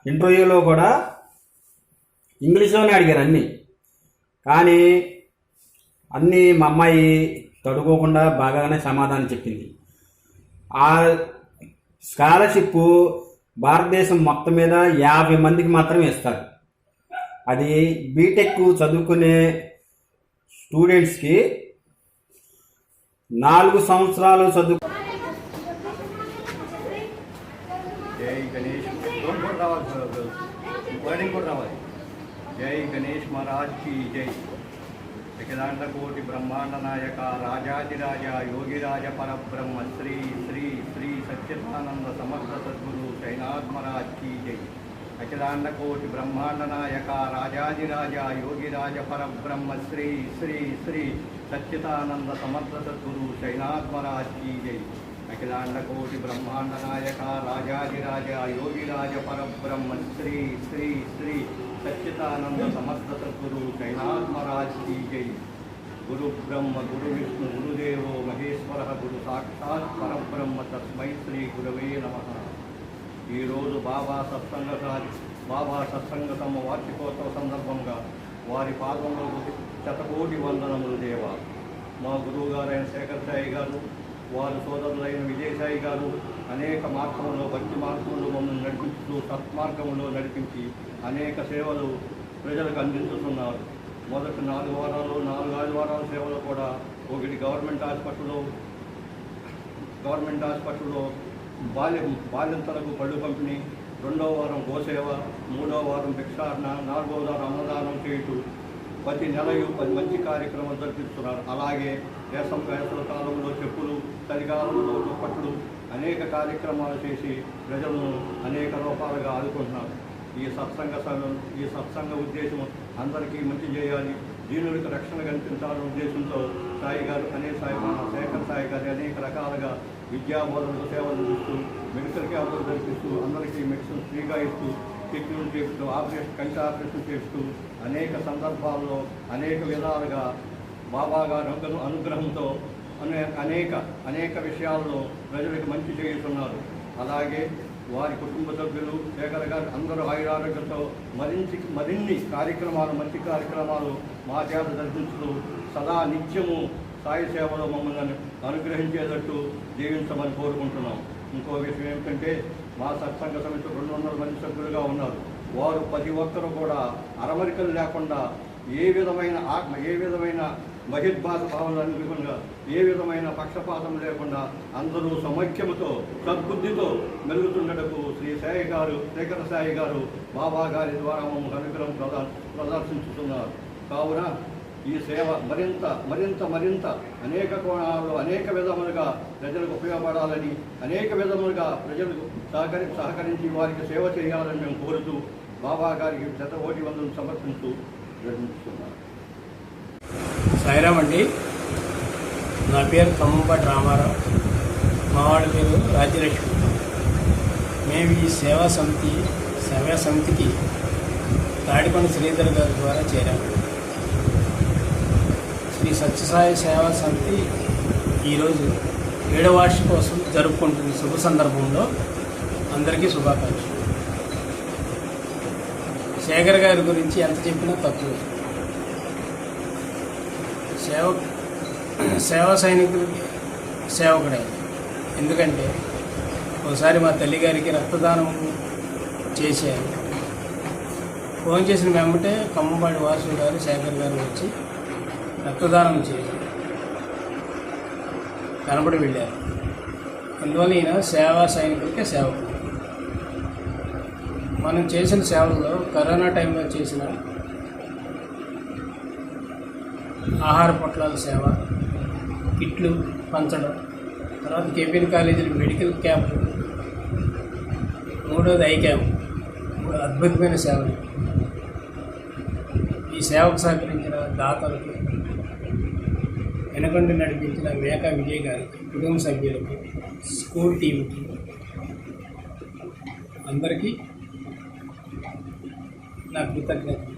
ఇంటర్వ్యూలో కూడా ఇంగ్లీష్లోనే అడిగారు అన్నీ. కానీ అన్నీ మా అమ్మాయి తడుకోకుండా బాగానే సమాధానం చెప్పింది. ఆ స్కాలర్షిప్ భారతదేశం మొత్తం మీద 50 మందికి మాత్రమే ఇస్తారు. అది బీటెక్ చదువుకునే స్టూడెంట్స్కి 4 సంవత్సరాలు చదువు. జై గణేష్ జై గణేష్ మహారాజ్ की जय. अखिलांड कोटि ब्रह्मांड नायक राजाधिराज योगिराज परब्रह्म श्री श्री श्री सच्चिदानंद समर्थ सद्गुरु शैनाथ महाराज की जय. अखिलांड कोटि ब्रह्मांड नायक राजाधिराज योगिराज परब्रह्म श्री श्री श्री सच्चिदानंद समर्थ सद्गुरु शैनाथ महाराज की जय. अखिलांड कोटि ब्रह्मांड नायक राजाधिराज योगिराज परब्रह्म श्री श्री श्री सच्चिदानंद समर्थ सद्गुरु शैनाथ महाराज की जय. गुरु ब्रह्म गुरु विष्णु गुरुदेवो महेश्वर गुरु साक्षात् परब्रह्म तस्मै श्री गुरवे नमः. ఈరోజు బాబా సత్సంగతమ వార్షికోత్సవ సందర్భంగా వారి పాదంలో శతకోటి వందనములు దేవా. మా గురువు గారైన శేఖర్ సాయి గారు, వారి సోదరులైన విజయసాయి గారు అనేక మార్గంలో, భక్తి మార్గంలో మమ్మల్ని నడిపిస్తూ సత్మార్గంలో నడిపించి అనేక సేవలు ప్రజలకు అందించుతున్నారు. మొదటి 4 ఆదివారాల సేవలు కూడా ఒకటి గవర్నమెంట్ హాస్పిటల్లో బాల్యంతలకు పళ్ళు పంపిణీ, 2వ వారం గోసేవ, 3వ వారం భిక్షాటన, 4వ వారం అన్నదానం చేయుటూ ప్రతి నెలయు 10 మంచి కార్యక్రమాలు జరిపిస్తున్నారు. అలాగే వేసవ కాలంలో చెప్పులు, చలికాలంలో దుప్పట్లు అనేక కార్యక్రమాలు చేసి ప్రజలను అనేక రూపాలుగా ఆదుకుంటున్నారు. ఈ సత్సంగ ఉద్దేశం అందరికీ మంచి చేయాలి, దీనులకు రక్షణ కల్పించాలనే ఉద్దేశంతో శేఖర్ సాయి గారు అనేక రకాలుగా విద్యాబోధనకు సేవలు ఇస్తూ, మెడికల్ క్యాంపులు జరిపిస్తూ, అందరికీ మెడిసిన్ ఫ్రీగా ఇస్తూ, ట్రీట్మెంట్ చేస్తూ, కంటి ఆపరేషన్ చేస్తూ అనేక సందర్భాల్లో అనేక విధాలుగా బాబా గారి అనుగ్రహంతో అనేక విషయాల్లో ప్రజలకు మంచి చేస్తున్నారు. అలాగే వారి కుటుంబ సభ్యులు, శేఖర్ గారు అందరూ ఆయురారోగ్యంతో మరిన్ని కార్యక్రమాలు, మంచి కార్యక్రమాలు మా చేత జరిపిస్తూ సదా నిత్యము సాయి సేవలో మమ్మల్ని అనుగ్రహించేటట్టు జీవించమని కోరుకుంటున్నాం. ఇంకో విషయం ఏమిటంటే, మా సత్సంగ సమితి 200 మంది సభ్యులుగా ఉన్నారు. వారు ప్రతి ఒక్కరూ కూడా అరమరికలు లేకుండా ఏ విధమైన బహిర్భాష భావనలు లేకుండా, ఏ విధమైన పక్షపాతం లేకుండా అందరూ సమైక్యముతో సద్బుద్ధితో మెలుగుతుండటకు శేఖర సాయి గారు బాబా గారి ద్వారా మమ్మల్ని అనుగ్రహం ప్రదర్శించుతున్నారు. కావున ఈ సేవ మరింత అనేక కోణాల్లో అనేక విధములుగా ప్రజలకు ఉపయోగపడాలని, అనేక విధములుగా ప్రజలకు సహకరించి వారికి సేవ చేయాలని మేము కోరుతూ బాబా గారికి శతకోటి వందనం సమర్పిస్తూ నిర్మిస్తున్నారు. సాయిరామ్ అండి. నా పేరు ఖమ్మంపాటి రామారావు, మా వాడి పేరు రాజ్యలక్ష్మి. మేము ఈ సేవా సమితికి తాడికొండ శ్రీధర్ గారి ద్వారా చేరాము. శ్రీ సత్యసాయి సేవా సమితి ఈరోజు 7వ వార్షికోత్సవం జరుపుకుంటున్న శుభ సందర్భంలో అందరికీ శుభాకాంక్షలు. శేఖర్ గారి గురించి ఎంత చెప్పినా తక్కువ. సేవా సైనికులకి సేవకుడే. ఎందుకంటే ఒకసారి మా తల్లిగారికి రక్తదానం చేశారు. ఫోన్ చేసిన వెంబటే ఖమ్మంపాటి వాసు గారు, శేఖర్ గారు వచ్చి రక్తదానం చేసి కనబడి వెళ్ళారు. అందువల్ల ఈయన సేవా సైనికులకే సేవకుడు. మనం చేసిన సేవల్లో కరోనా టైంలో చేసిన ఆహార పొట్లాల సేవ, కిట్లు పంచడం, తర్వాత కేపీఎన్ కాలేజీలో మెడికల్ క్యాంపు, 3వది ఐ క్యాంప్, 3 అద్భుతమైన సేవలు. ఈ సేవకు సహకరించిన దాతలకు, వెనకండి నడిపించిన మేకా విజయ్ గారికి, కుటుంబ సభ్యులకు, స్కూల్ టీంకి అందరికీ నా కృతజ్ఞతలు.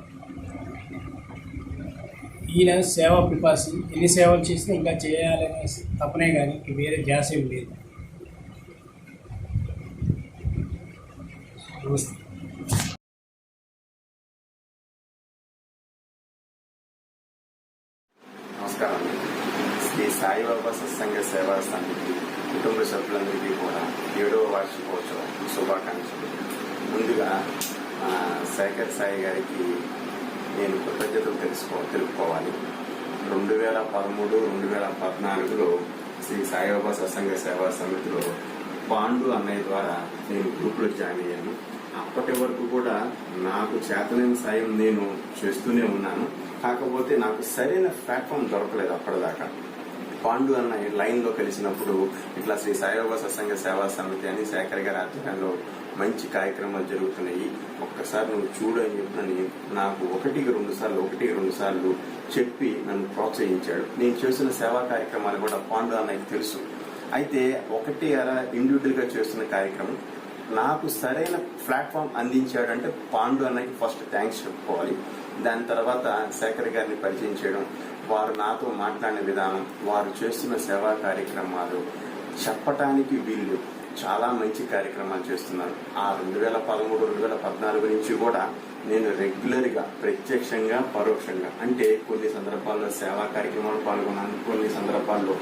ఈయన సేవా పిపాసి, ఎన్ని సేవలు చేసినా ఇంకా చేయాలనే తపనే కానీ వేరే ధ్యాస ఏం లేదు. నమస్తే. నమస్కారం. శ్రీ సాయిబాబా సత్సంగ సేవా సమితి కుటుంబ సభ్యులందరికీ కూడా 7వ వార్షికోత్సవ శుభాకాంక్షలు. ముందుగా శేఖర్ సాయి గారికి నేను కృతజ్ఞతలు తెలుపుకోవాలి. 2013-2014లో శ్రీ సాయిబాబా సత్సంగ సేవా సమితిలో పాండు అన్నయ్య ద్వారా నేను గ్రూప్లో జాయిన్ అయ్యాను. అప్పటి వరకు కూడా నాకు చేతనైన సాయం నేను చేస్తూనే ఉన్నాను. కాకపోతే నాకు సరైన ప్లాట్ఫామ్ దొరకలేదు అప్పటిదాకా. పాండు అన్న లైన్లో కలిసినప్పుడు ఇట్లా శ్రీ సాయిబాబా సత్సంగ సేవా సమితి అని శేఖర్ గారి ఆధ్వర్యంలో మంచి కార్యక్రమాలు జరుగుతున్నాయి, ఒక్కసారి నువ్వు చూడు అని చెప్పని నాకు 1-2 సార్లు చెప్పి నన్ను ప్రోత్సహించాడు. నేను చేస్తున్న సేవా కార్యక్రమాలు కూడా పాండు అన్నయ్యకి తెలుసు. అయితే ఇండివిజువల్ గా చేస్తున్న కార్యక్రమం నాకు సరైన ప్లాట్ఫామ్ అందించాడంటే పాండు అన్నయ్యకి ఫస్ట్ థ్యాంక్స్ చెప్పుకోవాలి. దాని తర్వాత శేఖర్ గారిని పరిచయం చేయడం, వారు నాతో మాట్లాడిన విధానం, వారు చేస్తున్న సేవా కార్యక్రమాలు చెప్పటానికి వీళ్ళు చాలా మంచి కార్యక్రమాలు చేస్తున్నారు. ఆ 2013, 2014 నుంచి కూడా నేను రెగ్యులర్గా ప్రత్యక్షంగా పరోక్షంగా అంటే కొన్ని సందర్భాల్లో సేవా కార్యక్రమాలు పాల్గొన్నాను, కొన్ని సందర్భాల్లో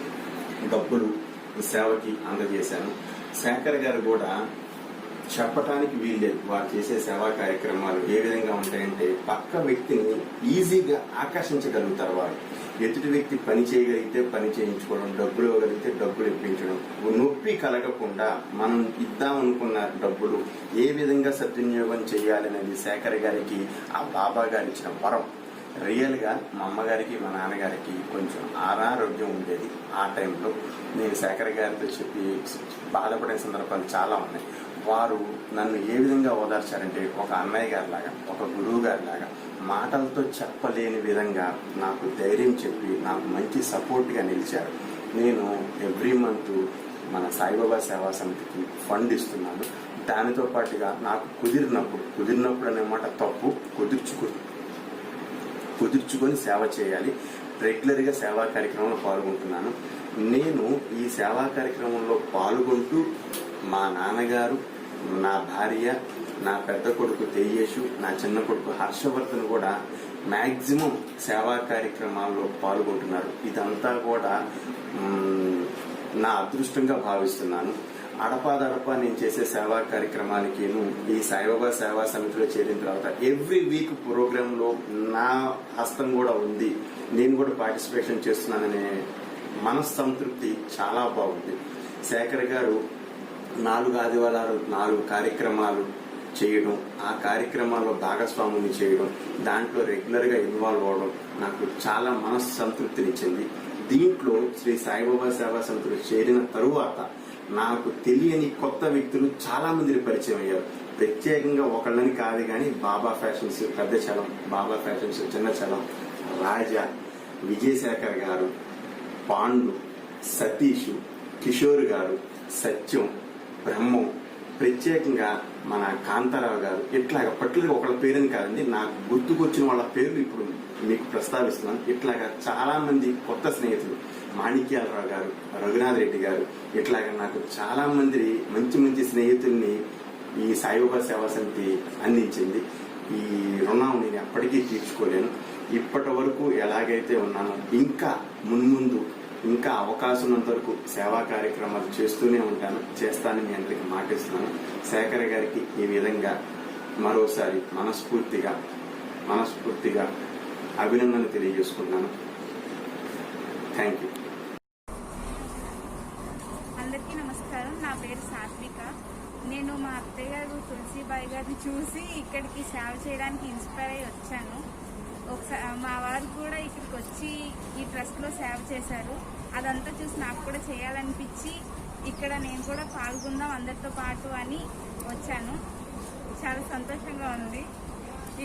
డబ్బులు సేవకి అందజేశాను. శేఖర్ గారు కూడా చెప్పటానికి వీల్లేదు వారు చేసే సేవా కార్యక్రమాలు ఏ విధంగా ఉంటాయంటే పక్క వ్యక్తిని ఈజీగా ఆకర్షించగలుగుతారు. వారు ఎదుటి వ్యక్తి పని చేయగలిగితే పని చేయించుకోవడం, డబ్బులు ఇవ్వగలిగితే డబ్బులు ఇప్పించడం, నొప్పి కలగకుండా మనం ఇద్దామనుకున్న డబ్బులు ఏ విధంగా సద్వినియోగం చేయాలనేది శేఖర్ గారికి ఆ బాబా గారు ఇచ్చిన వరం. రియల్గా మా అమ్మగారికి మా నాన్నగారికి కొంచెం అనారోగ్యం ఉండేది. ఆ టైంలో నేను శేఖర్ గారితో చెప్పి బాధపడిన సందర్భాలు చాలా ఉన్నాయి. వారు నన్ను ఏ విధంగా ఓదార్చారంటే ఒక అన్నయ్య గారి లాగా, ఒక గురువు గారి లాగా మాటలతో చెప్పలేని విధంగా నాకు ధైర్యం చెప్పి నాకు మంచి సపోర్ట్గా నిలిచారు. నేను ఎవ్రీ మంత్ మన సాయిబాబా సేవా సమితికి ఫండ్ ఇస్తున్నాను. దానితో పాటుగా నాకు కుదిరినప్పుడు అనే మాట తప్పు, కుదుర్చుకొని సేవ చేయాలి. రెగ్యులర్గా సేవా కార్యక్రమంలో పాల్గొంటున్నాను. నేను ఈ సేవా కార్యక్రమంలో పాల్గొంటూ మా నాన్నగారు, నా భార్య, నా పెద్ద కొడుకు తేజేషు, నా చిన్న కొడుకు హర్షవర్ధన్ కూడా మ్యాక్సిమం సేవా కార్యక్రమాల్లో పాల్గొంటున్నారు. ఇదంతా కూడా నా అదృష్టంగా భావిస్తున్నాను. అడపాదడపా నేను చేసే సేవా కార్యక్రమానికి ఈ సాయిబాబా సేవా సమితిలో చేరిన తర్వాత ఎవ్రీ వీక్ ప్రోగ్రామ్ లో నా హస్తం కూడా ఉంది, నేను కూడా పార్టిసిపేషన్ చేస్తున్నాననే మనస్సంతృప్తి చాలా బాగుంది. శేఖర్ గారు 4 ఆదివారాలు 4 కార్యక్రమాలు చేయడం, ఆ కార్యక్రమాల్లో భాగస్వాముని చేయడం, దాంట్లో రెగ్యులర్ గా ఇన్వాల్వ్ అవడం నాకు చాలా మనస్సంతృప్తినిచ్చింది. దీంట్లో శ్రీ సాయిబాబా సేవా సమితిలో చేరిన తరువాత నాకు తెలియని కొత్త వ్యక్తులు చాలా మంది పరిచయం అయ్యారు. ప్రత్యేకంగా ఒకళ్ళని కాదు కానీ బాబా ఫ్యాషన్స్ పెద్ద చలం, బాబా ఫ్యాషన్స్ చిన్న చలం, రాజా, విజయశేఖర్ గారు, పాండు, సతీష్, కిషోర్ గారు, సత్యం, బ్రహ్మం, ప్రత్యేకంగా మన కాంతారావు గారు, ఇట్లాగా పర్టికులర్గా ఒకళ్ళ పేరుని కాదండి, నాకు గుర్తుకొచ్చిన వాళ్ళ పేర్లు ఇప్పుడు మీకు ప్రస్తావిస్తున్నాను. ఇట్లాగా చాలా మంది కొత్త స్నేహితులు, మాణిక్యాలరావు గారు, రఘునాథ్ రెడ్డి గారు, ఇట్లాగా నాకు చాలా మంది మంచి మంచి స్నేహితుల్ని ఈ సాయిబాబా సేవా సమితి అందించింది. ఈ రుణం నేను ఎప్పటికీ తీర్చుకోలేను. ఇప్పటి వరకు ఎలాగైతే ఉన్నానో ఇంకా మున్ముందు ఇంకా అవకాశం ఉన్నంత వరకు సేవా కార్యక్రమాలు చేస్తూనే ఉంటాను, చేస్తానని మీ అందరికి మాటిస్తున్నాను. శేఖర్ గారికి ఈ విధంగా మరోసారి మనస్ఫూర్తిగా అభినందనలు తెలియజేసుకుంటున్నాను. Thank you. అందరికీ నమస్కారం. నా పేరు సాత్విక. నేను మా అత్తయ్య గారు తులసిబాయి గారిని చూసి ఇక్కడికి సేవ చేయడానికి ఇన్స్పైర్ అయ్యి వచ్చాను. ఒకసారి మా వారు కూడా ఇక్కడికి వచ్చి ఈ ట్రస్ట్లో సేవ చేశారు. అదంతా చూసి నాకు కూడా చేయాలనిపించి ఇక్కడ నేను కూడా పాల్గొందాం అందరితో పాటు అని వచ్చాను. చాలా సంతోషంగా ఉంది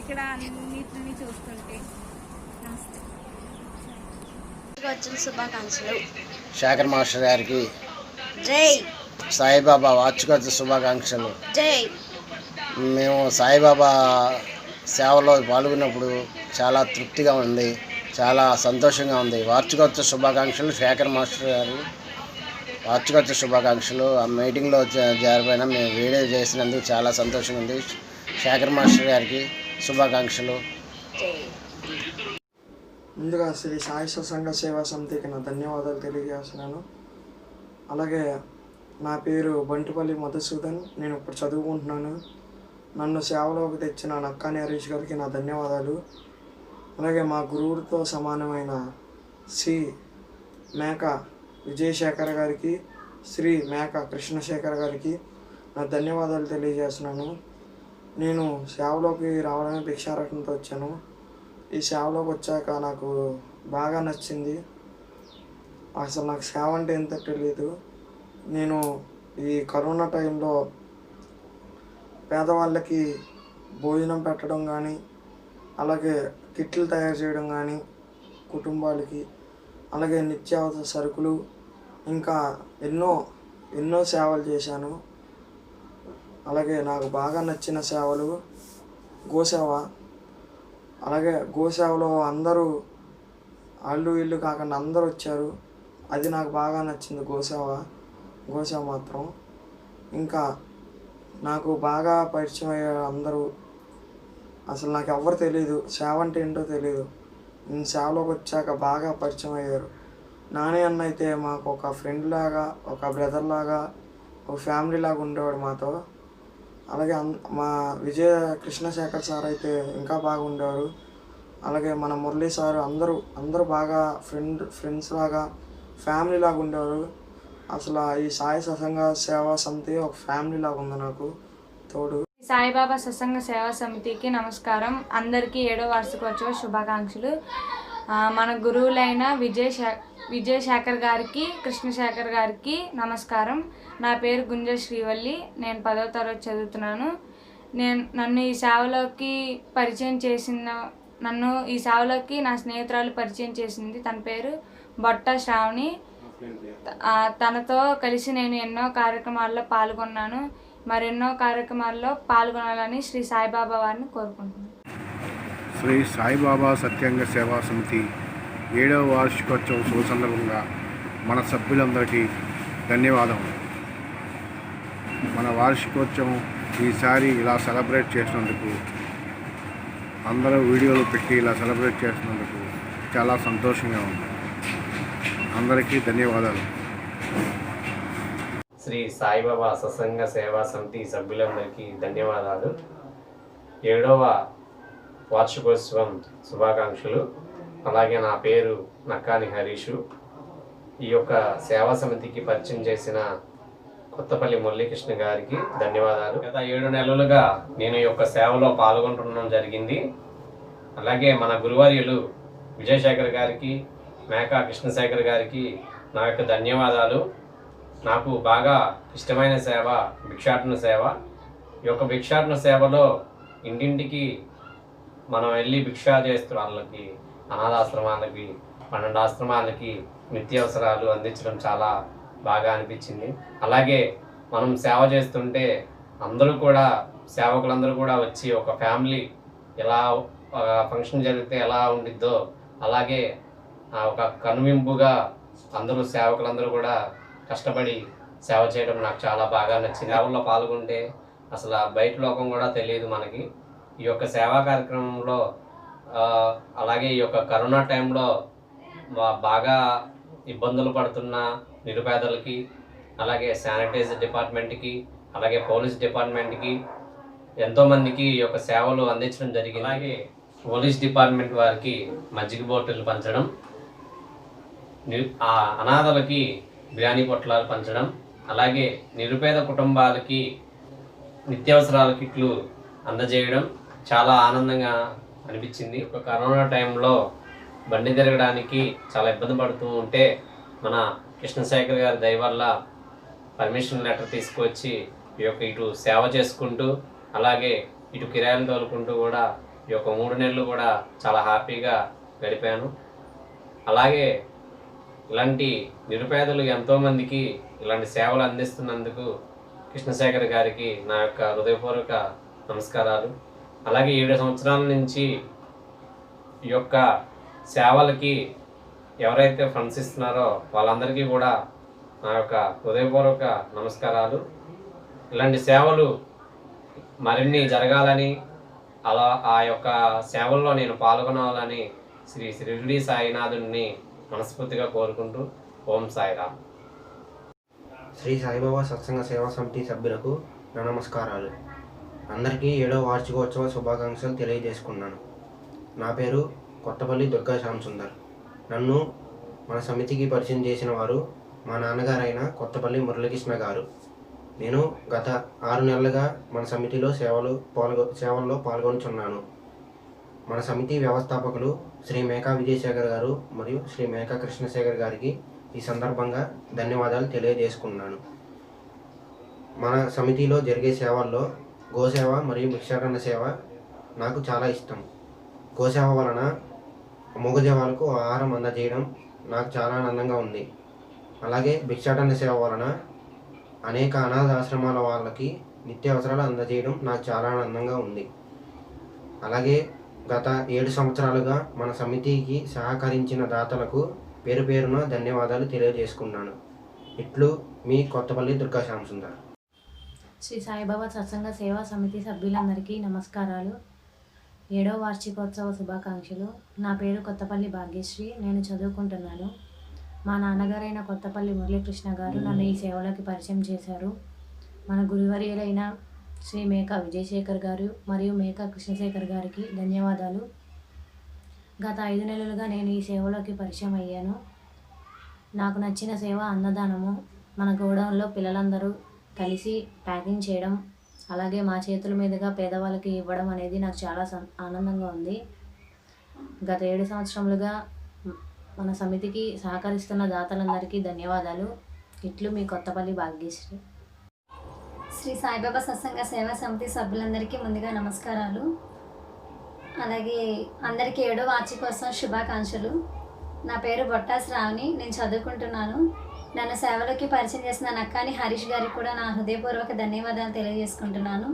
ఇక్కడ అన్నిటిని చూస్తుంటే. నమస్తే. వచ్చిన శుభాకాంక్షలు. శేఖర్ మాస్టర్ గారికి జై. సాయిబాబా వార్షికోత్సవ శుభాకాంక్షలు. జై. మేము సాయిబాబా సేవలో పాల్గొన్నప్పుడు చాలా తృప్తిగా ఉంది, చాలా సంతోషంగా ఉంది. వార్షికోత్సవ శుభాకాంక్షలు శేఖర్ మాస్టర్ గారు. వార్షికోత్సవ శుభాకాంక్షలు. ఆ మీటింగ్లో జరిపోయినా మేము వీడియో చేసినందుకు చాలా సంతోషంగా ఉంది. శేఖర్ మాస్టర్ గారికి శుభాకాంక్షలు. ముందుగా శ్రీ సాయి సత్సంగ సేవా సమితికి నా ధన్యవాదాలు తెలియజేస్తున్నాను. అలాగే నా పేరు బంటుపల్లి మధుసూదన్. నేను ఇప్పుడు చదువుకుంటున్నాను. నన్ను సేవలోకి తెచ్చిన నక్కాని హరీష్ గారికి నా ధన్యవాదాలు. అలాగే మా గురువుడితో సమానమైన శ్రీ మేక విజయశేఖర్ గారికి, శ్రీ మేక కృష్ణశేఖర్ గారికి నా ధన్యవాదాలు తెలియజేస్తున్నాను. నేను సేవలోకి రావడమే భిక్షారకంతో వచ్చాను. ఈ సేవలోకి వచ్చాక నాకు బాగా నచ్చింది. అసలు నాకు సేవ అంటే ఎంత తెలియదు. నేను ఈ కరోనా టైంలో పేదవాళ్ళకి భోజనం పెట్టడం కానీ, అలాగే కిట్లు తయారు చేయడం కానీ కుటుంబాలకి, అలాగే నిత్యావసర సరుకులు, ఇంకా ఎన్నో సేవలు చేశాను. అలాగే నాకు బాగా నచ్చిన సేవలు గోసేవ. అలాగే గోసేవలో అందరూ అల్లు ఇల్లు కాకుండా అందరూ వచ్చారు. అది నాకు బాగా నచ్చింది గోసేవ మాత్రం. ఇంకా నాకు బాగా పరిచయం అయ్యారు అందరూ. అసలు నాకు ఎవ్వరు తెలియదు, సేవ అంటే ఏంటో తెలియదు. నేను సేవలోకి వచ్చాక బాగా పరిచయం అయ్యారు. నాని అన్న అయితే మాకు ఒక ఫ్రెండ్ లాగా, ఒక బ్రదర్ లాగా, ఒక ఫ్యామిలీ లాగా ఉండేవాడు మాతో. అలాగే మా విజయ కృష్ణశేఖర్ సార్ అయితే ఇంకా బాగా ఉండేవారు. అలాగే మన మురళీ సార్ అందరూ బాగా ఫ్రెండ్స్ లాగా, ఫ్యామిలీ లాగా ఉండేవారు. అసలు ఈ సాయి సత్సంగ సేవా సమితి ఒక ఫ్యామిలీ లాగా ఉంది నాకు తోడు. సాయిబాబా సత్సంగ సేవా సమితికి నమస్కారం. అందరికీ 7వ వార్షికోత్సవ శుభాకాంక్షలు. మన గురువులైన విజయశేఖర్ గారికి, కృష్ణశేఖర్ గారికి నమస్కారం. నా పేరు గుంజ శ్రీవల్లి. నేను 10వ తరగతి చదువుతున్నాను. నన్ను ఈ సేవలోకి నా స్నేహితురాలు పరిచయం చేసింది. తన పేరు బొట్ట శ్రావణి. తనతో కలిసి నేను ఎన్నో కార్యక్రమాల్లో పాల్గొన్నాను. మరెన్నో కార్యక్రమాల్లో పాల్గొనాలని శ్రీ సాయిబాబా వారిని కోరుకుంటున్నాను. శ్రీ సాయిబాబా సత్యంగ సేవా సమితి 7వ వార్షికోత్సవ శుభ సందర్భంగా మన సభ్యులందరికీ ధన్యవాదములు. మన వార్షికోత్సవం ఈసారి ఇలా సెలబ్రేట్ చేసినందుకు, అందరూ వీడియోలు పెట్టి ఇలా సెలబ్రేట్ చేసినందుకు చాలా సంతోషంగా ఉంది. అందరికీ ధన్యవాదాలు. శ్రీ సాయిబాబా సత్సంగ సేవా సమితి సభ్యులందరికీ ధన్యవాదాలు. 7వ వార్షికోత్సవం శుభాకాంక్షలు. అలాగే నా పేరు నక్కాని హరీషు. ఈ యొక్క సేవా సమితికి పరిచయం చేసిన కొత్తపల్లి మురళీకృష్ణ గారికి ధన్యవాదాలు. గత 7 నెలలుగా నేను ఈ యొక్క సేవలో పాల్గొనడం జరిగింది. అలాగే మన గురువర్యులు విజయశేఖర్ గారికి, మేకా కృష్ణశేఖర్ గారికి నా యొక్క ధన్యవాదాలు. నాకు బాగా ఇష్టమైన సేవ భిక్షాటన సేవ. ఈ యొక్క భిక్షాటన సేవలో ఇంటింటికి మనం వెళ్ళి భిక్ష చేస్తూ వాళ్ళకి, అనాథాశ్రమాలకి, 12 ఆశ్రమాలకి నిత్యావసరాలు అందించడం చాలా బాగా అనిపించింది. అలాగే మనం సేవ చేస్తుంటే సేవకులందరూ కూడా వచ్చి ఒక ఫ్యామిలీ ఎలా ఫంక్షన్ జరిగితే ఎలా ఉండిద్దో అలాగే ఒక కనువింపుగా సేవకులందరూ కూడా కష్టపడి సేవ చేయడం నాకు చాలా బాగా నచ్చింది. సేవల్లో పాల్గొంటే అసలు బయట లోకం కూడా తెలియదు మనకి. ఈ యొక్క సేవా కార్యక్రమంలో అలాగే ఈ యొక్క కరోనా టైంలో బాగా ఇబ్బందులు పడుతున్న నిరుపేదలకి, అలాగే శానిటైజర్ డిపార్ట్మెంట్కి, అలాగే పోలీస్ డిపార్ట్మెంట్కి ఎంతోమందికి ఈ యొక్క సేవలు అందించడం జరిగింది. అలాగే పోలీస్ డిపార్ట్మెంట్ వారికి మజ్జిగ బాటిల్ పంచడం, అనాథలకి బిర్యానీ పొట్లాలు పంచడం, అలాగే నిరుపేద కుటుంబాలకి నిత్యావసరాల కిట్లు అందజేయడం చాలా ఆనందంగా అనిపించింది. ఒక కరోనా టైంలో బండి తిరగడానికి చాలా ఇబ్బంది పడుతూ ఉంటే మన కృష్ణశేఖర్ గారి దయ వల్ల పర్మిషన్ లెటర్ తీసుకొచ్చి ఈ యొక్క ఇటు సేవ చేసుకుంటూ అలాగే ఇటు కిరాయిలు తోలుకుంటూ కూడా ఈ యొక్క 3 నెలలు కూడా చాలా హ్యాపీగా గడిపాను. అలాగే ఇలాంటి నిరుపేదలు ఎంతోమందికి ఇలాంటి సేవలు అందిస్తున్నందుకు కృష్ణశేఖర్ గారికి నా యొక్క హృదయపూర్వక నమస్కారాలు. అలాగే 7 సంవత్సరాల నుంచి ఈ యొక్క సేవలకి ఎవరైతే ఫండ్స్ ఇస్తున్నారో వాళ్ళందరికీ కూడా నా యొక్క హృదయపూర్వక నమస్కారాలు. ఇలాంటి సేవలు మరిన్ని జరగాలని, ఆ యొక్క సేవల్లో నేను పాల్గొనాలని శ్రీ షిరిడి సాయినాథుడిని మనస్ఫూర్తిగా కోరుకుంటూ ఓం సాయిరామ్. శ్రీ సాయిబాబా సత్సంగ సేవా సమితి సభ్యులకు నా నమస్కారాలు. అందరికీ 7వ వార్షికోత్సవ శుభాకాంక్షలు తెలియజేసుకున్నాను. నా పేరు కొత్తపల్లి దుర్గా శ్యామ్ సుందర్. నన్ను మన సమితికి పరిచయం చేసిన వారు మా నాన్నగారైన కొత్తపల్లి మురళీకృష్ణ గారు. నేను గత 6 నెలలుగా మన సమితిలో సేవల్లో పాల్గొనుచున్నాను. మన సమితి వ్యవస్థాపకులు శ్రీ మేకా విజయశేఖర్ గారు మరియు శ్రీ మేకా కృష్ణశేఖర్ గారికి ఈ సందర్భంగా ధన్యవాదాలు తెలియజేసుకున్నాను. మన సమితిలో జరిగే సేవల్లో గోసేవ మరియు భిక్షాటన సేవ నాకు చాలా ఇష్టం. గోసేవ వలన మూగజీవాలకు ఆహారం అందజేయడం నాకు చాలా ఆనందంగా ఉంది. అలాగే భిక్షాటన సేవ వలన అనేక అనాథ ఆశ్రమాల వాళ్ళకి నిత్యావసరాలు అందజేయడం నాకు చాలా ఆనందంగా ఉంది. అలాగే గత 7 సంవత్సరాలుగా మన సమితికి సహకరించిన దాతలకు పేరు పేరున ధన్యవాదాలు తెలియజేసుకున్నాను. ఇట్లు మీ కొత్తపల్లి దుర్గా శ్యామ్ సుందర్. శ్రీ సాయిబాబా సత్సంగ సేవా సమితి సభ్యులందరికీ నమస్కారాలు. 7వ వార్షికోత్సవ శుభాకాంక్షలు. నా పేరు కొత్తపల్లి భాగ్యశ్రీ. నేను చదువుకుంటున్నాను. మా నాన్నగారైన కొత్తపల్లి మురళీకృష్ణ గారు నన్ను ఈ సేవలోకి పరిచయం చేశారు. మన గురువర్యులైన శ్రీ మేకా విజయశేఖర్ గారు మరియు మేకా కృష్ణశేఖర్ గారికి ధన్యవాదాలు. గత 5 నెలలుగా నేను ఈ సేవలోకి పరిచయం అయ్యాను. నాకు నచ్చిన సేవ అన్నదానము. మన గోడౌన్లో పిల్లలందరూ కలిసి ప్యాకింగ్ చేయడం, అలాగే మా చేతుల మీదుగా పేదవాళ్ళకి ఇవ్వడం అనేది నాకు చాలా ఆనందంగా ఉంది. గత 7 సంవత్సరములుగా మన సమితికి సహకరిస్తున్న దాతలందరికీ ధన్యవాదాలు. ఇట్లు మీ కొత్తపల్లి భాగ్యశ్రీ. శ్రీ సాయిబాబా సత్సంగ సేవా సమితి సభ్యులందరికీ ముందుగా నమస్కారాలు. అలాగే అందరికీ 7వ వార్షికోత్సవం శుభాకాంక్షలు. నా పేరు బొట్టా శ్రావణి. నేను చదువుకుంటున్నాను. నన్ను సేవలోకి పరిచయం చేసిన నక్కాని హరీష్ గారికి కూడా నా హృదయపూర్వక ధన్యవాదాలు తెలియజేసుకుంటున్నాను.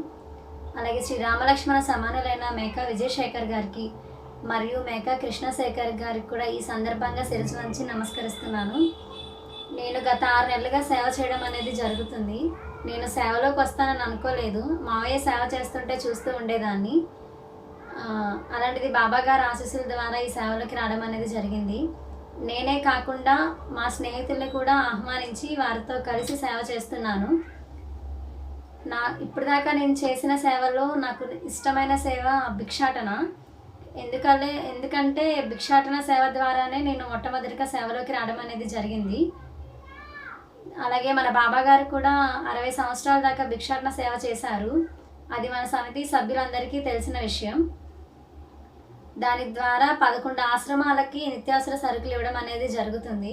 అలాగే శ్రీ రామలక్ష్మణ సమానులైన మేకా విజయశేఖర్ గారికి మరియు మేకా కృష్ణశేఖర్ గారికి కూడా ఈ సందర్భంగా శిరస్సు వంచి నమస్కరిస్తున్నాను. నేను గత 6 నెలలుగా సేవ చేయడం అనేది జరుగుతుంది. నేను సేవలోకి వస్తానని అనుకోలేదు. మావయ్య సేవ చేస్తుంటే చూస్తూ ఉండేదాన్ని. అలాంటిది బాబా గారి ఆశీస్సుల ద్వారా ఈ సేవలోకి రావడం అనేది జరిగింది. నేనే కాకుండా మా స్నేహితుల్ని కూడా ఆహ్వానించి వారితో కలిసి సేవ చేస్తున్నాను. ఇప్పటిదాకా నేను చేసిన సేవలో నాకు ఇష్టమైన సేవ భిక్షాటన. ఎందుకంటే భిక్షాటన సేవ ద్వారానే నేను మొట్టమొదటిగా సేవలోకి రావడం అనేది జరిగింది. అలాగే మన బాబా గారు కూడా 60 సంవత్సరాల దాకా భిక్షాటన సేవ చేశారు. అది మన సమితి సభ్యులందరికీ తెలిసిన విషయం. దాని ద్వారా 11 ఆశ్రమాలకి నిత్యావసర సరుకులు ఇవ్వడం అనేది జరుగుతుంది.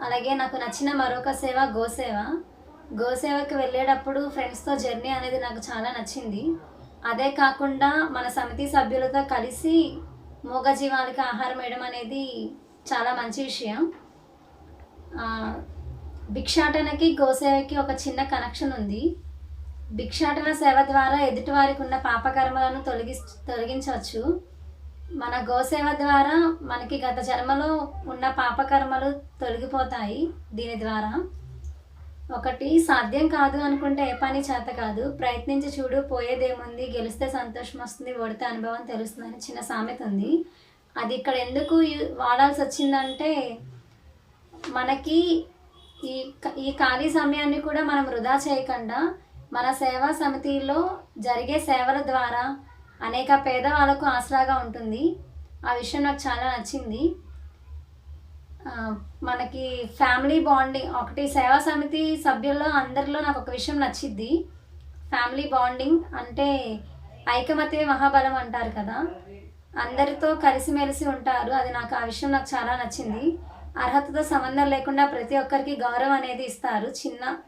అలాగే నాకు నచ్చిన మరొక సేవ గోసేవ. గోసేవకి వెళ్ళేటప్పుడు ఫ్రెండ్స్తో జర్నీ అనేది నాకు చాలా నచ్చింది. అదే కాకుండా మన సమితి సభ్యులతో కలిసి మూగజీవాలకి ఆహారం వేయడం అనేది చాలా మంచి విషయం. భిక్షాటనకి గోసేవకి ఒక చిన్న కనెక్షన్ ఉంది. భిక్షాటన సేవ ద్వారా ఎదుటివారికి ఉన్న పాపకర్మలను తొలగించవచ్చు. మన గోసేవ ద్వారా మనకి గత జన్మలో ఉన్న పాపకర్మలు తొలగిపోతాయి. దీని ద్వారా ఒకటి సాధ్యం కాదు అనుకుంటే ఏ పని చేత కాదు. ప్రయత్నించి చూడు, పోయేదేముంది, గెలిస్తే సంతోషం వస్తుంది, ఓడితే అనుభవం తెలుస్తుందని చిన్న సామెత ఉంది. అది ఇక్కడ ఎందుకు వాడాల్సి వచ్చిందంటే మనకి ఈ ఖాళీ సమయాన్ని కూడా మనం వృధా చేయకుండా మన సేవా సమితిలో జరిగే సేవల ద్వారా అనేక పేదవాళ్ళకు ఆసరాగా ఉంటుంది. ఆ విషయం నాకు చాలా నచ్చింది. మనకి ఫ్యామిలీ బాండింగ్ ఒకటి సేవా సమితి సభ్యుల్లో అందరిలో నాకు ఒక విషయం నచ్చిద్ది. ఫ్యామిలీ బాండింగ్ అంటే ఐకమత్య మహాబలం అంటారు కదా, అందరితో కలిసిమెలిసి ఉంటారు. అది ఆ విషయం నాకు చాలా నచ్చింది. అర్హతతో సంబంధం లేకుండా ప్రతి ఒక్కరికి గౌరవం అనేది ఇస్తారు,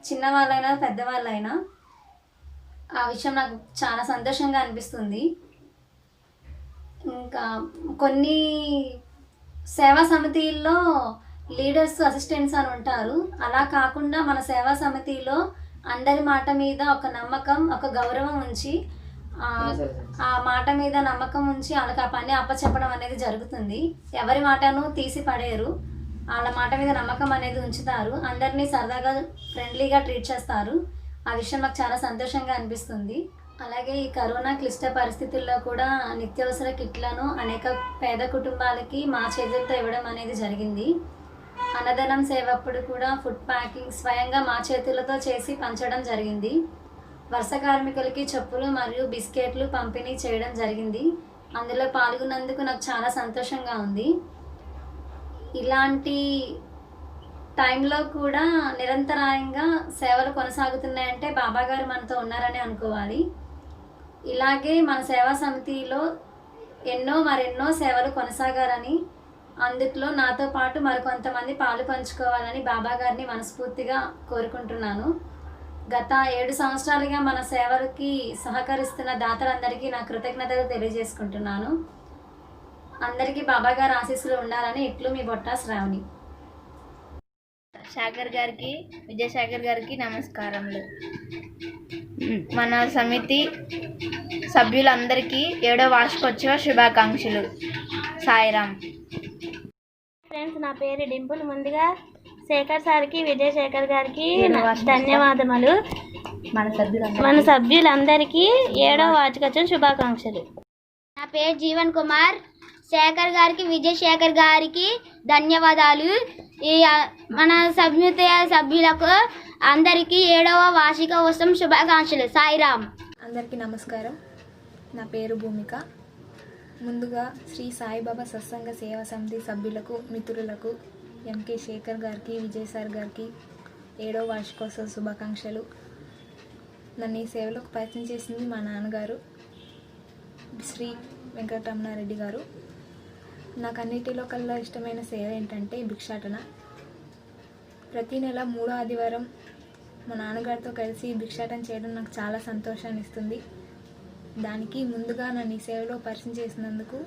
చిన్న వాళ్ళైనా పెద్దవాళ్ళైనా. ఆ విషయం నాకు చాలా సంతోషంగా అనిపిస్తుంది. ఇంకా కొన్ని సేవా సమితిల్లో లీడర్స్, అసిస్టెంట్స్ అని ఉంటారు. అలా కాకుండా మన సేవా సమితిలో అందరి మాట మీద ఒక నమ్మకం, ఒక గౌరవం ఉంచి ఆ మాట మీద నమ్మకం ఉంచి వాళ్ళకి ఆ పని అప్పచెప్పడం అనేది జరుగుతుంది. ఎవరి మాటను తీసి పడేరు. వాళ్ళ మాట మీద నమ్మకం అనేది ఉంచుతారు. అందరినీ సరదాగా ఫ్రెండ్లీగా ట్రీట్ చేస్తారు. ఆ విషయం నాకు చాలా సంతోషంగా అనిపిస్తుంది. అలాగే ఈ కరోనా క్లిష్ట పరిస్థితుల్లో కూడా నిత్యావసర కిట్లను అనేక పేద కుటుంబాలకి మా చేతులతో ఇవ్వడం అనేది జరిగింది. అన్నదానం సేవ అప్పుడు కూడా ఫుడ్ ప్యాకింగ్ స్వయంగా మా చేతులతో చేసి పంచడం జరిగింది. వలస కార్మికులకి చెప్పులు మరియు బిస్కెట్లు పంపిణీ చేయడం జరిగింది. అందులో పాల్గొన్నందుకు నాకు చాలా సంతోషంగా ఉంది. ఇలాంటి టైంలో కూడా నిరంతరాయంగా సేవలు కొనసాగుతున్నాయంటే బాబా గారు మనతో ఉన్నారని అనుకోవాలి. ఇలాగే మన సేవా సమితిలో మరెన్నో సేవలు కొనసాగాలని, అందుట్లో నాతో పాటు మరికొంతమంది పాలు పంచుకోవాలని బాబా గారిని మనస్ఫూర్తిగా కోరుకుంటున్నాను. గత 7 సంవత్సరాలుగా మన సేవలకి సహకరిస్తున్న దాతలందరికీ నా కృతజ్ఞతలు తెలియజేసుకుంటున్నాను. అందరికీ బాబా గారి ఆశీస్సులు ఉండాలని ఇట్లు మీ బొట్టా శ్రావణి. శేఖర్ గారికి, విజయశేఖర్ గారికి నమస్కారములు. మన సమితి సభ్యులందరికీ 7వ వార్షికోత్సవ శుభాకాంక్షలు. సాయిరామ్. ఫ్రెండ్స్, నా పేరు డింపుల్. ముందుగా శేఖర్ సార్కి, విజయశేఖర్ గారికి ధన్యవాదములు. మన సభ్యులందరికీ 7వ వార్షికోత్సవం శుభాకాంక్షలు. నా పేరు జీవన్ కుమార్. శేఖర్ గారికి, విజయ్ శేఖర్ గారికి ధన్యవాదాలు. ఈ మన సభ్యులకు అందరికీ 7వ వార్షికోత్సవం శుభాకాంక్షలు. సాయిరామ్. అందరికీ నమస్కారం. నా పేరు భూమిక. ముందుగా శ్రీ సాయిబాబా సత్సంగ సేవా సమితి సభ్యులకు, మిత్రులకు, ఎంకే శేఖర్ గారికి, విజయ్ సార్ గారికి 7వ వార్షికోత్సవ శుభాకాంక్షలు. నన్ను ఈ సేవలకు పరిచయం చేసింది మా నాన్నగారు శ్రీ వెంకటరమణారెడ్డి గారు. నాకు అన్నిటిలో కల్లా ఇష్టమైన సేవ ఏంటంటే భిక్షాటన. ప్రతి నెల 3వ ఆదివారం మా నాన్నగారితో కలిసి భిక్షాటన చేయడం నాకు చాలా సంతోషాన్ని ఇస్తుంది. దానికి ముందుగా నన్ను ఈ సేవలో పరిచయం చేసినందుకు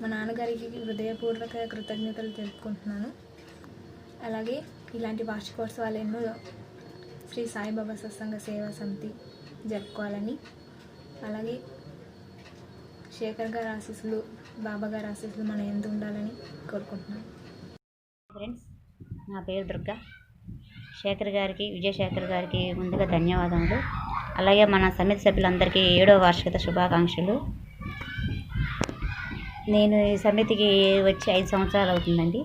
మా నాన్నగారికి హృదయపూర్వక కృతజ్ఞతలు తెలుపుకుంటున్నాను. అలాగే ఇలాంటి వార్షికోత్సవాలు ఎన్నో శ్రీ సాయిబాబా సత్సంగ సేవా సమితి జరుపుకోవాలని, అలాగే శేఖర్ గారి ఆశీస్సులు, బాబా గారి ఆశీస్సులు మన ఎందు ఉండాలని కోరుకుంటున్నాను. ఫ్రెండ్స్, నా పేరు దుర్గా. శేఖర్ గారికి, విజయశేఖర్ గారికి ముందుగా ధన్యవాదములు. అలాగే మన సమితి సభ్యులందరికీ 7వ వార్షికత శుభాకాంక్షలు. నేను ఈ సమితికి వచ్చి 5 సంవత్సరాలు అవుతుందండి.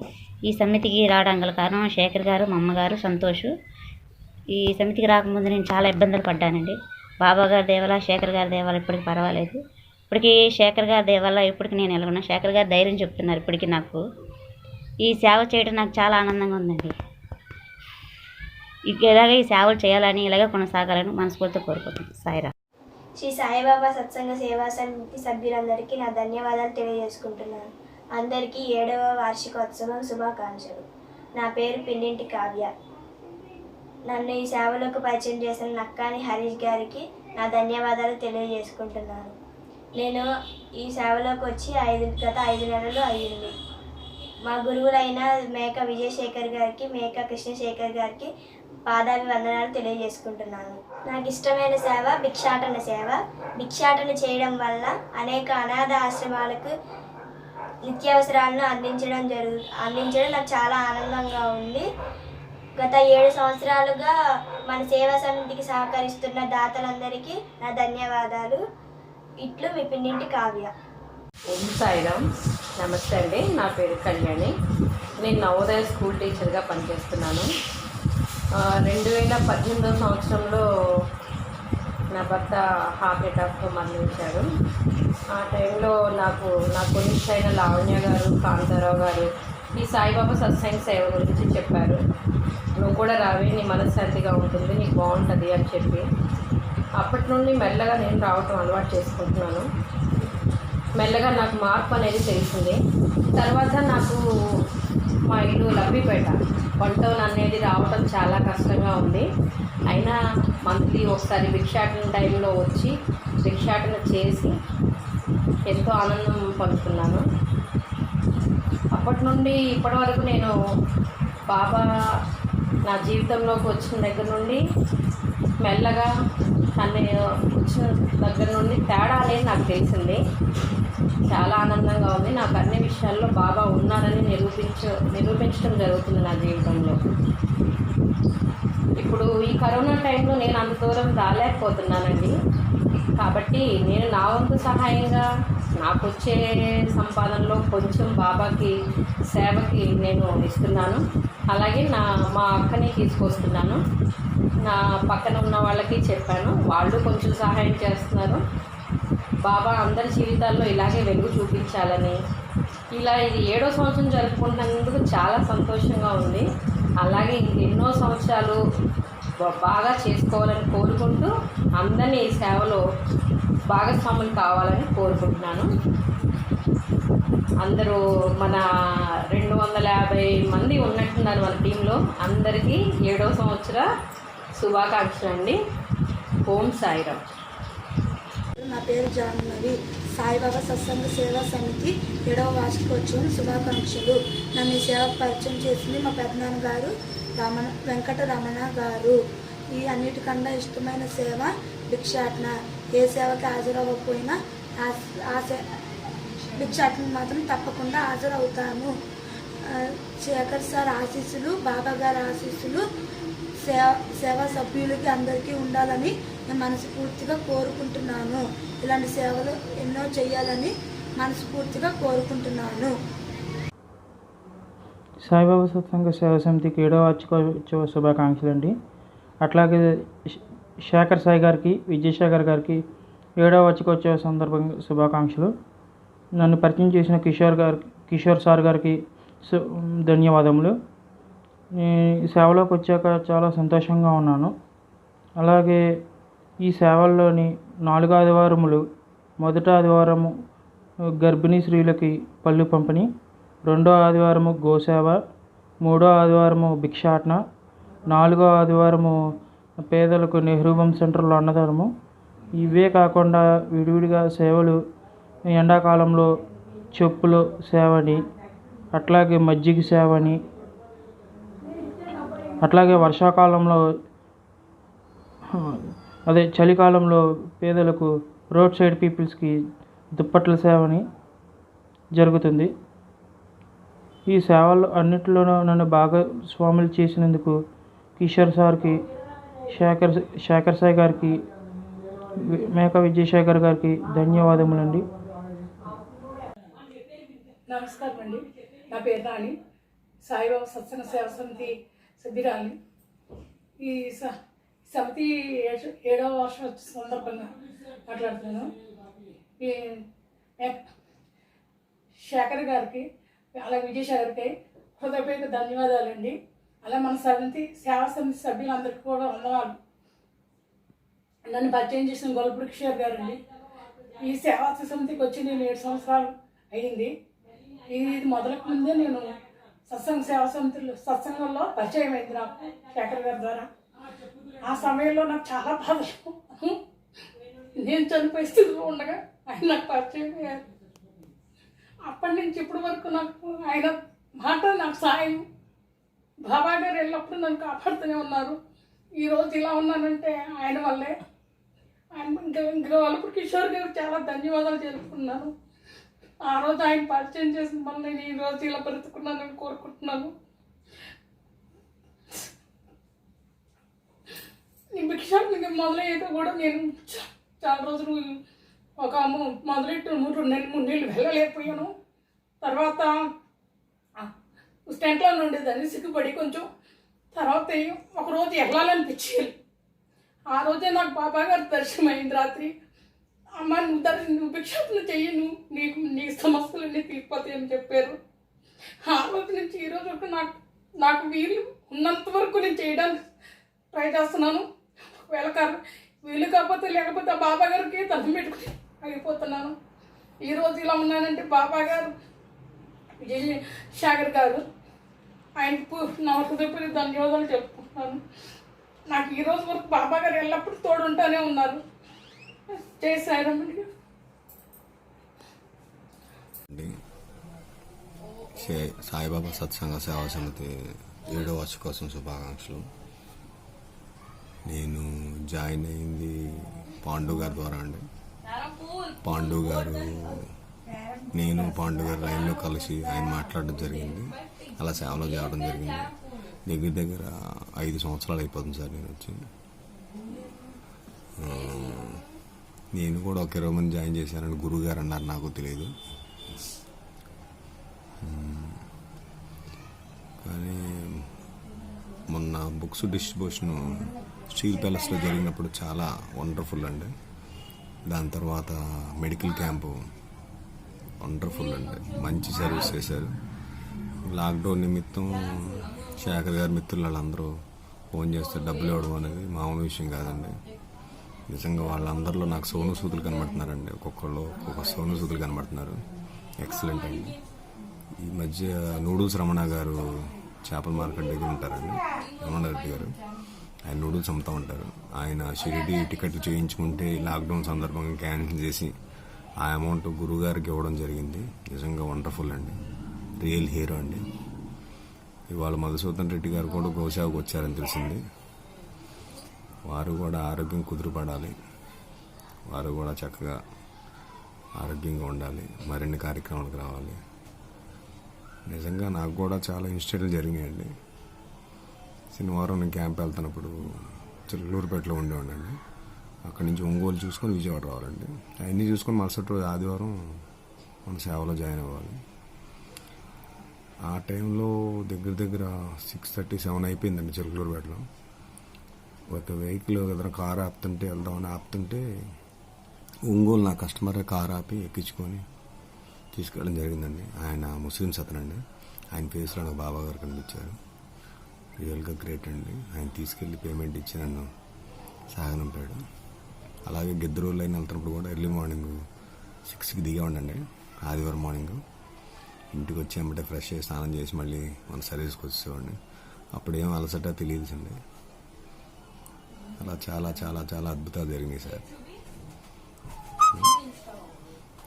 ఈ సమితికి రావడం గల కారణం శేఖర్ గారు, మా అమ్మగారు, సంతోష్. ఈ సమితికి రాకముందు నేను చాలా ఇబ్బందులు పడ్డానండి. బాబా గారి దేవాల, శేఖర్ గారి దేవాల ఇప్పటికి పర్వాలేదు. ఇప్పటికీ శేఖర్ గారి దేవాల ఇప్పటికి నేను ఎలాగున్నా శేఖర్ గారు ధైర్యం చెప్తున్నారు. ఇప్పటికీ నాకు ఈ సేవ చేయడం నాకు చాలా ఆనందంగా ఉందండి. ఇలాగే ఈ సేవలు చేయాలని, ఇలాగే కొనసాగాలని మనస్ఫూర్తిగా కోరుకుంటున్నాను. సాయిరా. శ్రీ సాయిబాబా సత్సంగ సేవా సమితి సభ్యులందరికీ నా ధన్యవాదాలు తెలియజేసుకుంటున్నాను. అందరికీ 7వ వార్షికోత్సవం శుభాకాంక్షలు. నా పేరు పిన్నింటి కావ్య. నన్ను ఈ సేవలకు పరిచయం చేసిన నక్కాని హరీష్ గారికి నా ధన్యవాదాలు తెలియజేసుకుంటున్నాను. నేను ఈ సేవలోకి వచ్చి గత 5 నెలలు అయ్యింది. మా గురువులైన మేక విజయశేఖర్ గారికి, మేక కృష్ణశేఖర్ గారికి పాదాభివందనాలు తెలియజేసుకుంటున్నాను. నాకు ఇష్టమైన సేవ భిక్షాటన సేవ. భిక్షాటన చేయడం వల్ల అనేక అనాథ ఆశ్రమాలకు నిత్యావసరాలను అందించడం నాకు చాలా ఆనందంగా ఉంది. గత 7 సంవత్సరాలుగా మన సేవా సమితికి సహకరిస్తున్న దాతలందరికీ నా ధన్యవాదాలు. ఇట్లు మీ పిన్నింటి కావ్య. ఓం సాయిరామ్. నమస్తే అండి. నా పేరు కళ్యాణి. నేను నవోదయ స్కూల్ టీచర్గా పనిచేస్తున్నాను. 2018 సంవత్సరంలో నా భర్త హార్ట్ అటాక్తో మరణించాడు. ఆ టైంలో నా కొలిష్ అయిన లావణ్య గారు, కాంతారావు గారు ఈ సాయిబాబా సత్సంగ సేవ గురించి చెప్పారు. నువ్వు కూడా రావి, నీ మనశ్శాంతిగా ఉంటుంది, నీకు బాగుంటుంది అని చెప్పి అప్పటి నుండి మెల్లగా నేను రావటం అలవాటు చేసుకుంటున్నాను. మెల్లగా నాకు మార్పు అనేది తెలిసింది. తర్వాత నాకు మా ఇల్లు లబ్బిపేట, 1 టౌన్ అనేది రావటం చాలా కష్టంగా ఉంది. అయినా మంత్లీ ఒకసారి భిక్షాటన టైంలో వచ్చి భిక్షాటన చేసి ఎంతో ఆనందం పొందుతున్నాను. అప్పటి నుండి ఇప్పటి వరకు నేను బాబా నా జీవితంలోకి వచ్చిన దగ్గర నుండి మెల్లగా వచ్చిన దగ్గర నుండి తేడా అనేది నాకు తెలిసింది. చాలా ఆనందంగా ఉంది. నాకు అన్ని విషయాల్లో బాబా ఉన్నారని నిరూపించడం జరుగుతుంది నా జీవితంలో. ఇప్పుడు ఈ కరోనా టైంలో నేను అంత దూరం రాలేకపోతున్నానండి. కాబట్టి నేను నా వంతు సహాయంగా నాకు వచ్చే సంపాదనలో కొంచెం బాబాకి సేవకి నేను ఇస్తున్నాను. అలాగే మా అక్కని తీసుకొస్తున్నాను. నా పక్కన ఉన్న వాళ్ళకి చెప్పాను, వాళ్ళు కొంచెం సహాయం చేస్తున్నారు. బాబా అందరి జీవితాల్లో ఇలాగే వెలుగు చూపించాలని, ఇలా ఇది 7వ సంవత్సరం జరుపుకుంటున్నందుకు చాలా సంతోషంగా ఉంది. అలాగే ఎన్నో సంవత్సరాలు బాగా చేసుకోవాలని కోరుకుంటూ అందరినీ ఈ సేవలో భాగస్వాములు కావాలని కోరుకుంటున్నాను. అందరూ మన 250 మంది ఉన్నట్టున్నారు మన టీంలో. అందరికీ 7వ సంవత్సర శుభాకాంక్షలు అండి. ఓం సాయిరామ్. నా పేరు జాహ్నవి. సాయిబాబా సత్సంగ సేవా సమితి 7వ వార్షికోత్సవం శుభాకాంక్షలు. నన్ను ఈ సేవకు పరిచయం చేసింది మా పెద్దనాన్న గారు వెంకటరమణ గారు. ఈ అన్నిటికన్నా ఇష్టమైన సేవ భిక్షాటన. ఏ సేవకి హాజరవ్వకపోయినా భిక్షాటన మాత్రం తప్పకుండా హాజరవుతాను. శేఖర్ సార్ ఆశీస్సులు, బాబా గారి ఆశీస్సులు, సేవా సభ్యులకి అందరికీ ఉండాలని నేను మనస్ఫూర్తిగా కోరుకుంటున్నాను. ఇలాంటి సేవలు ఎన్నో చేయాలని మనస్ఫూర్తిగా కోరుకుంటున్నాను. సాయిబాబా సత్సంగ సేవా సమితికి 7వ వార్షికోత్సవ శుభాకాంక్షలు అండి. అట్లాగే శేఖర్ సాయి గారికి, విజయశేఖర్ గారికి 7వ వార్షికోత్సవ సందర్భంగా శుభాకాంక్షలు. నన్ను పరిచయం చేసిన కిషోర్ సార్ గారికి ధన్యవాదములు. ఈ సేవలోకి వచ్చాక చాలా సంతోషంగా ఉన్నాను. అలాగే ఈ సేవల్లోని 4 ఆదివారములు, మొదటి ఆదివారము గర్భిణీ స్త్రీలకి పళ్ళు పంపిణీ, 2వ ఆదివారము గోసేవ, 3వ ఆదివారము భిక్షాటన, 4వ ఆదివారము పేదలకు నెహ్రూ హోమ్ సెంటర్లో అన్నదానము. ఇవే కాకుండా విడివిడిగా సేవలు ఎండాకాలంలో చెప్పుల సేవని, అట్లాగే మజ్జిగ సేవని, అట్లాగే వర్షాకాలంలో చలికాలంలో పేదలకు రోడ్ సైడ్ పీపుల్స్కి దుప్పట్ల సేవని జరుగుతుంది. ఈ సేవలు అన్నిటిలోనూ నన్ను భాగస్వాములు చేసినందుకు కిషోర్ సార్కి, శేఖర్ సాయి గారికి, మేక విజయశేఖర్ గారికి ధన్యవాదములండి. నమస్కారం అండి. నా పేరు రాణి, సాయిబాబా సత్సంగ సేవా సమితి సభ్యురాలి. ఈ సమితి 7వ వార్షికోత్సవ సందర్భంగా మాట్లాడుతున్నాను. ఈ శేఖర్ గారికి, అలాగే విజయశేఖర్కి హృదయపూర్వక ధన్యవాదాలండి. అలా మన సేవా సమితి సభ్యులందరికీ కూడా వందనాలు. నన్ను పరిచయం చేసిన గొల్లపూడి కిషోర్ గారండి. ఈ సేవా సమితికి వచ్చి నేను 7 సంవత్సరాలు అయ్యింది. ఇది మొదలకు ముందే నేను సత్సంగంలో పరిచయం అయింది నాకు శేఖర్ గారి ద్వారా. ఆ సమయంలో నాకు చాలా బాధ, నేను చనిపోయే స్థితిలో ఉండగా ఆయన నాకు పరిచయం అయ్యారు. అప్పటి నుంచి ఇప్పటి వరకు నాకు ఆయన మాట నాకు సాయం. బాబా గారు ఎల్లప్పుడూ నన్ను కాపాడుతూనే ఉన్నారు. ఈరోజు ఇలా ఉన్నానంటే ఆయన వల్లే. ఇంకా గొల్లపూడి కిషోర్ గారికి చాలా ధన్యవాదాలు తెలుపుకున్నాను. ఆ రోజు ఆయన పరిచయం చేసిన వల్ల నేను ఈరోజు ఇలా బ్రతుకున్నానని కోరుకుంటున్నాను. ఈ భిక్షాటనకి మొదలయ్యేది కూడా నేను చాలా రోజులు మొదలెట్టు 3 నెలలు వెళ్ళలేకపోయాను. తర్వాత స్టెంట్లో ఉండేదాన్ని సిగ్గుపడి కొంచెం. తర్వాత ఒకరోజు వెళ్ళాలనిపించేది. ఆ రోజే నాకు బాబా గారి దర్శనం అయింది రాత్రి. అమ్మ నువ్వు భిక్షాటన చెయ్యి, నీ సమస్యలన్నీ తీరిపోతాయి అని చెప్పారు. ఆ రోజు నుంచి ఈ రోజు వరకు నాకు వీలు ఉన్నంత వరకు నేను చేయడానికి ట్రై చేస్తున్నాను. ఒకవేళ వీలు లేకపోతే బాబా గారికి దండం పెట్టుకుని అయిపోతున్నాను. ఈరోజు ఇలా ఉన్నానంటే బాబా గారు, విజయశేఖర్ గారు, ఆయనకు నా హృదయపూర్వక ధన్యవాదాలు చెప్పుకుంటున్నాను. నాకు ఈరోజు వరకు బాబా గారు ఎల్లప్పుడూ తోడుంటానే ఉన్నారు. సాయిబాబా సత్సంగ సేవా సమితి 7వ వార్షికోత్సవం శుభాకాంక్షలు. నేను జాయిన్ అయింది పాండు గారి ద్వారా అండి. పాండు గారు, నేను పాండు గారు లైన్లో కలిసి ఆయన మాట్లాడడం జరిగింది. అలా సేవలో చేయడం జరిగింది. దగ్గర 5 సంవత్సరాలు అయిపోతుంది సార్ నేను వచ్చి. నేను కూడా ఒక 20 మంది జాయిన్ చేశానని గురువు గారు అన్నారు, నాకు తెలియదు. కానీ మొన్న బుక్స్ డిస్ట్రిబ్యూషన్ స్టీల్ ప్యాలెస్లో జరిగినప్పుడు చాలా వండర్ఫుల్ అండి. దాని తర్వాత మెడికల్ క్యాంపు వండర్ఫుల్ అండి, మంచి సర్వీస్ చేశారు. లాక్డౌన్ నిమిత్తం శేఖర్ గారి మిత్రులు వాళ్ళందరూ ఫోన్ చేస్తే డబ్బులు ఇవ్వడం అనేది మామూలు విషయం కాదండి. నిజంగా వాళ్ళందరిలో నాకు సోను సూదులు కనబడుతున్నారండి. ఒక్కొక్కళ్ళు ఒక్కొక్క సోను సూదులు కనబడుతున్నారు. ఎక్సలెంట్ అండి. ఈ మధ్య నూడిల్స్ రమణ గారు చేపల మార్కెట్ దగ్గర ఉంటారండి, రమణ రెడ్డి గారు. ఆయన నూడిల్స్ అమ్ముతూ ఉంటారు. ఆయన షిరిడి టికెట్లు చేయించుకుంటే లాక్డౌన్ సందర్భంగా క్యాన్సిల్ చేసి ఆ అమౌంట్ గురువుగారికి ఇవ్వడం జరిగింది. నిజంగా వండర్ఫుల్ అండి, రియల్ హీరో అండి. ఇవాళ మధుసూదన్ రెడ్డి గారు కూడా గోశాలకు వచ్చారని తెలిసింది. వారు కూడా ఆరోగ్యం కుదురుపడాలి, వారు కూడా చక్కగా ఆరోగ్యంగా ఉండాలి, మరిన్ని కార్యక్రమాలకు రావాలి. నిజంగా నాకు కూడా చాలా ఇన్సిడెంట్లు జరిగాయండి. శనివారం నేను క్యాంప్ వెళ్తున్నప్పుడు చిలకలూరుపేటలో ఉండేవాడినండి. అక్కడి నుంచి ఒంగోలు చూసుకొని విజయవాడ రావాలండి. అవన్నీ చూసుకొని మరుసటి రోజు ఆదివారం మన సేవలో జాయిన్ అవ్వాలి. ఆ టైంలో దగ్గర 6:37 అయిపోయిందండి చిలకలూరుపేటలో. ఒక వెహికల్ ఏదైనా కారు ఆపుతుంటే వెళ్దామని ఆపుతుంటే ఒంగోలు నా కస్టమర్ కారు ఆపి ఎక్కించుకొని తీసుకెళ్ళడం జరిగిందండి. ఆయన ముస్లిమ్స్ అతనండి. ఆయన ఫేస్లో నాకు బాబా గారు కనిపించారు. రియల్గా గ్రేట్ అండి. ఆయన తీసుకెళ్ళి పేమెంట్ ఇచ్చి నన్ను సాగనంపాడు. అలాగే గిద్దరూరు లైన్ వెళ్తున్నప్పుడు కూడా ఎర్లీ మార్నింగ్ 6కి దిగేవాడండి ఆదివారం మార్నింగ్. ఇంటికి వచ్చామంటే ఫ్రెష్ అయ్యి స్నానం చేసి మళ్ళీ మన సర్వీస్కి వచ్చేవాడిని. అప్పుడేం అలసట తెలియదు అండి. అలా చాలా చాలా చాలా అద్భుతాలు జరిగినాయి సార్.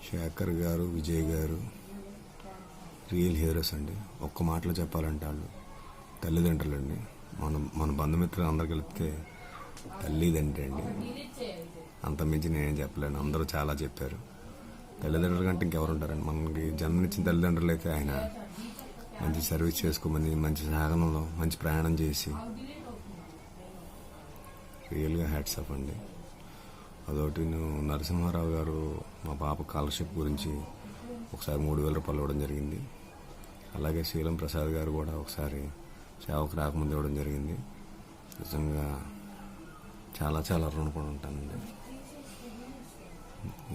శేఖర్ గారు, విజయ్ గారు రియల్ హీరోస్ అండి. ఒక్క మాటలో చెప్పాలంటే వాళ్ళు తల్లిదండ్రులు అండి. మన బంధుమిత్రులు అందరికి వెళ్తే తల్లిదండ్రి అండి. అంత మించి నేనేం చెప్పలేను. అందరూ చాలా చెప్పారు. తల్లిదండ్రుల కంటే ఇంకెవరు ఉంటారండి. మనకి జన్మనిచ్చిన తల్లిదండ్రులు అయితే ఆయన మంచి సర్వీస్ చేసుకోమని, మంచి సాగనంలో మంచి ప్రయాణం చేసి రియల్గా హ్యాట్స్ ఆఫ్ అండి. అదొకటి నరసింహారావు గారు మా పాప స్కాలర్షిప్ గురించి ఒకసారి 3,000 రూపాయలు ఇవ్వడం జరిగింది. అలాగే శీలం ప్రసాద్ గారు కూడా ఒకసారి సేవకు రాకముందు ఇవ్వడం జరిగింది. నిజంగా చాలా చాలా రుణపడి ఉంటానండి.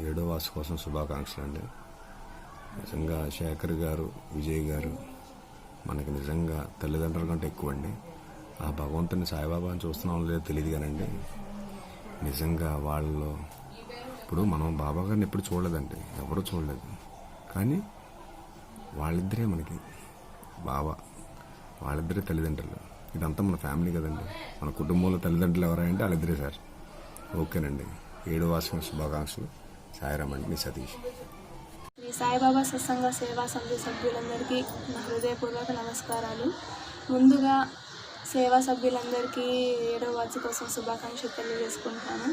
7వ వార్షిక కోసం శుభాకాంక్షలు అండి. నిజంగా శేఖర్ గారు, విజయ్ గారు మనకి నిజంగా తల్లిదండ్రుల కంటే ఎక్కువ అండి. ఆ భగవంతుని సాయిబాబాని చూస్తున్నాం లేదో తెలియదు కానండి, నిజంగా వాళ్ళలో ఇప్పుడు మనం బాబా గారిని ఎప్పుడు చూడలేదండి, ఎవరు చూడలేదు. కానీ వాళ్ళిద్దరే మనకి బాబా, వాళ్ళిద్దరే తల్లిదండ్రులు. ఇదంతా మన ఫ్యామిలీ కదండి. మన కుటుంబంలో తల్లిదండ్రులు ఎవరంటే వాళ్ళిద్దరే సార్. ఓకేనండి. 7వ వార్షిక శుభాకాంక్షలు. సాయిరామ్ అండి. మీ సతీష్. శ్రీ సాయిబాబా సత్సంగ సేవా సమితి సభ్యులందరికీ నా హృదయపూర్వక నమస్కారాలు. ముందుగా సేవా సభ్యులందరికీ 7వ వార్షికోత్సవ శుభాకాంక్షలు తెలియజేసుకుంటున్నాను.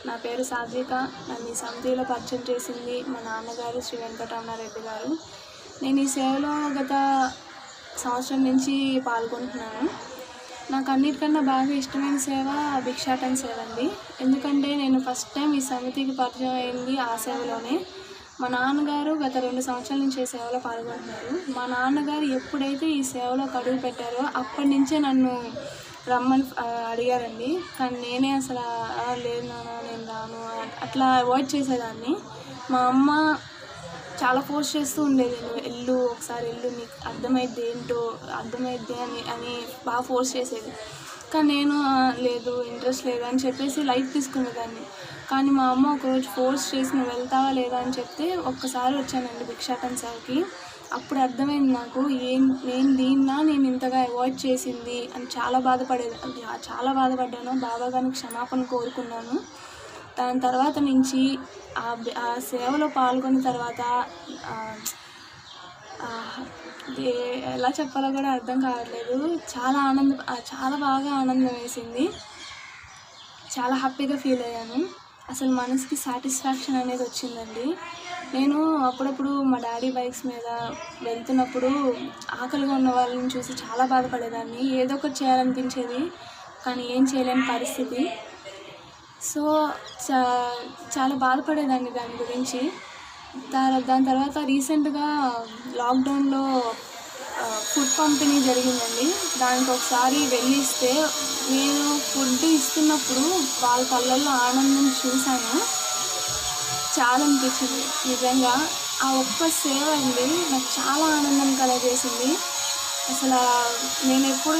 నా పేరు సాత్విక. నన్ను ఈ సమితిలో పరిచయం చేసింది మా నాన్నగారు శ్రీ వెంకటరమణారెడ్డి గారు. నేను ఈ సేవలో గత సంవత్సరం నుంచి పాల్గొంటున్నాను. నాకు అన్నిటికన్నా బాగా ఇష్టమైన సేవ భిక్షాటన సేవ అండి. ఎందుకంటే నేను ఫస్ట్ టైం ఈ సమితికి పరిచయం అయింది ఆ సేవలోనే. మా నాన్నగారు గత 2 సంవత్సరాల నుంచి ఈ సేవలో పాల్గొంటున్నారు. మా నాన్నగారు ఎప్పుడైతే ఈ సేవలో అడుగు పెట్టారో అప్పటి నుంచే నన్ను రమ్మని అడిగారండి. కానీ నేనే అసలు లేదు నాన్న నేను రాను అట్లా అవాయిడ్ చేసేదాన్ని. మా అమ్మ చాలా ఫోర్స్ చేస్తూ ఉండేది, నువ్వు వెళ్ళు, ఒకసారి వెళ్ళు, నీకు అర్థమైద్ది ఏంటో అర్థమైద్ది అని బాగా ఫోర్స్ చేసేది. కానీ నేను లేదు, ఇంట్రెస్ట్ లేదు అని చెప్పేసి లైఫ్ తీసుకునేదాన్ని. కానీ మా అమ్మ ఒకరోజు ఫోర్స్ చేసి నువ్వు వెళ్తావా లేదా అని చెప్తే ఒక్కసారి వచ్చానండి భిక్షాటన సేవకి. అప్పుడు అర్థమైంది నాకు నేను ఇంతగా అవాయిడ్ చేసింది అని చాలా బాధపడ్డాను. బాబా గారికి క్షమాపణ కోరుకున్నాను. దాని తర్వాత నుంచి ఆ సేవలో పాల్గొన్న తర్వాత ఎలా చెప్పాలో కూడా అర్థం కావట్లేదు. చాలా బాగా ఆనందం వేసింది. చాలా హ్యాపీగా ఫీల్ అయ్యాను. అసలు మనసుకి సాటిస్ఫాక్షన్ అనేది వచ్చిందండి. నేను అప్పుడప్పుడు మా డాడీ బైక్స్ మీద వెళ్తున్నప్పుడు ఆకలిగా ఉన్న వాళ్ళని చూసి చాలా బాధపడేదాన్ని. ఏదో ఒకటి చేయాలనిపించేది కానీ ఏం చేయలేని పరిస్థితి. సో చాలా బాధపడేదాన్ని దాని గురించి. దాని తర్వాత రీసెంట్గా లాక్డౌన్లో ఫుడ్ పంపిణీ జరిగిందండి. దానికి ఒకసారి వెళ్ళి ఇస్తే నేను ఫుడ్ ఇస్తున్నప్పుడు వాళ్ళ కళ్ళల్లో ఆనందం చూశాను. చాలా అనిపించింది నిజంగా. ఆ ఒక్క సేవ అండి నాకు చాలా ఆనందం కలగజేసింది. అసలు నేను ఎప్పుడు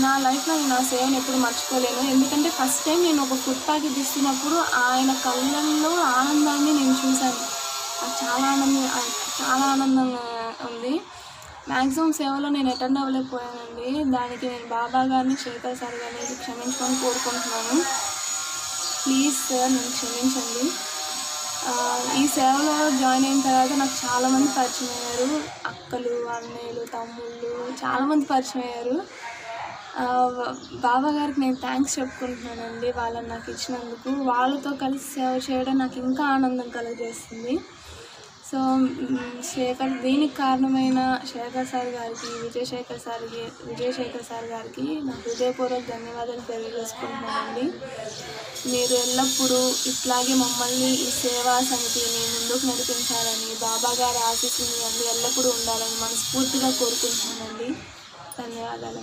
నా లైఫ్లో నేను ఆ సేవను ఎప్పుడు మర్చిపోలేను. ఎందుకంటే ఫస్ట్ టైం నేను ఒక ఫుడ్ ప్యాకెట్ ఇస్తున్నప్పుడు ఆయన కళ్ళల్లో ఆనందాన్ని నేను చూశాను. చాలా ఆనందంగా ఉంది. మ్యాక్సిమం సేవలో నేను అటెండ్ అవ్వలేకపోయానండి. దానికి నేను బాబా గారిని, శేఖర్ సార్ గారిని క్షమించుకొని కోరుకుంటున్నాను. ప్లీజ్ సార్ నన్ను క్షమించండి. ఈ సేవలో జాయిన్ అయిన తర్వాత నాకు చాలామంది పరిచయం అయ్యారు. అక్కలు, అన్నయ్యలు, తమ్ముళ్ళు చాలామంది పరిచయం అయ్యారు. బాబా గారికి నేను థ్యాంక్స్ చెప్పుకుంటున్నానండి వాళ్ళని నాకు ఇచ్చినందుకు. వాళ్ళతో కలిసి సేవ చేయడం నాకు ఇంకా ఆనందం కలుగజేస్తుంది. సో దీనికి కారణమైన శేఖర్ సార్ గారికి విజయశేఖర్ సార్ గారికి నా హృదయపూర్వక ధన్యవాదాలు తెలియజేసుకుంటున్నానండి. మీరు ఎల్లప్పుడూ ఇట్లాగే మమ్మల్ని ఈ సేవా సమితిని ముందుకు నడిపించాలని, బాబా గారి ఆశీస్సులు మీ అందరూ ఎల్లప్పుడూ ఉండాలని మనస్ఫూర్తిగా కోరుకుంటున్నానండి. ధన్యవాదాలు.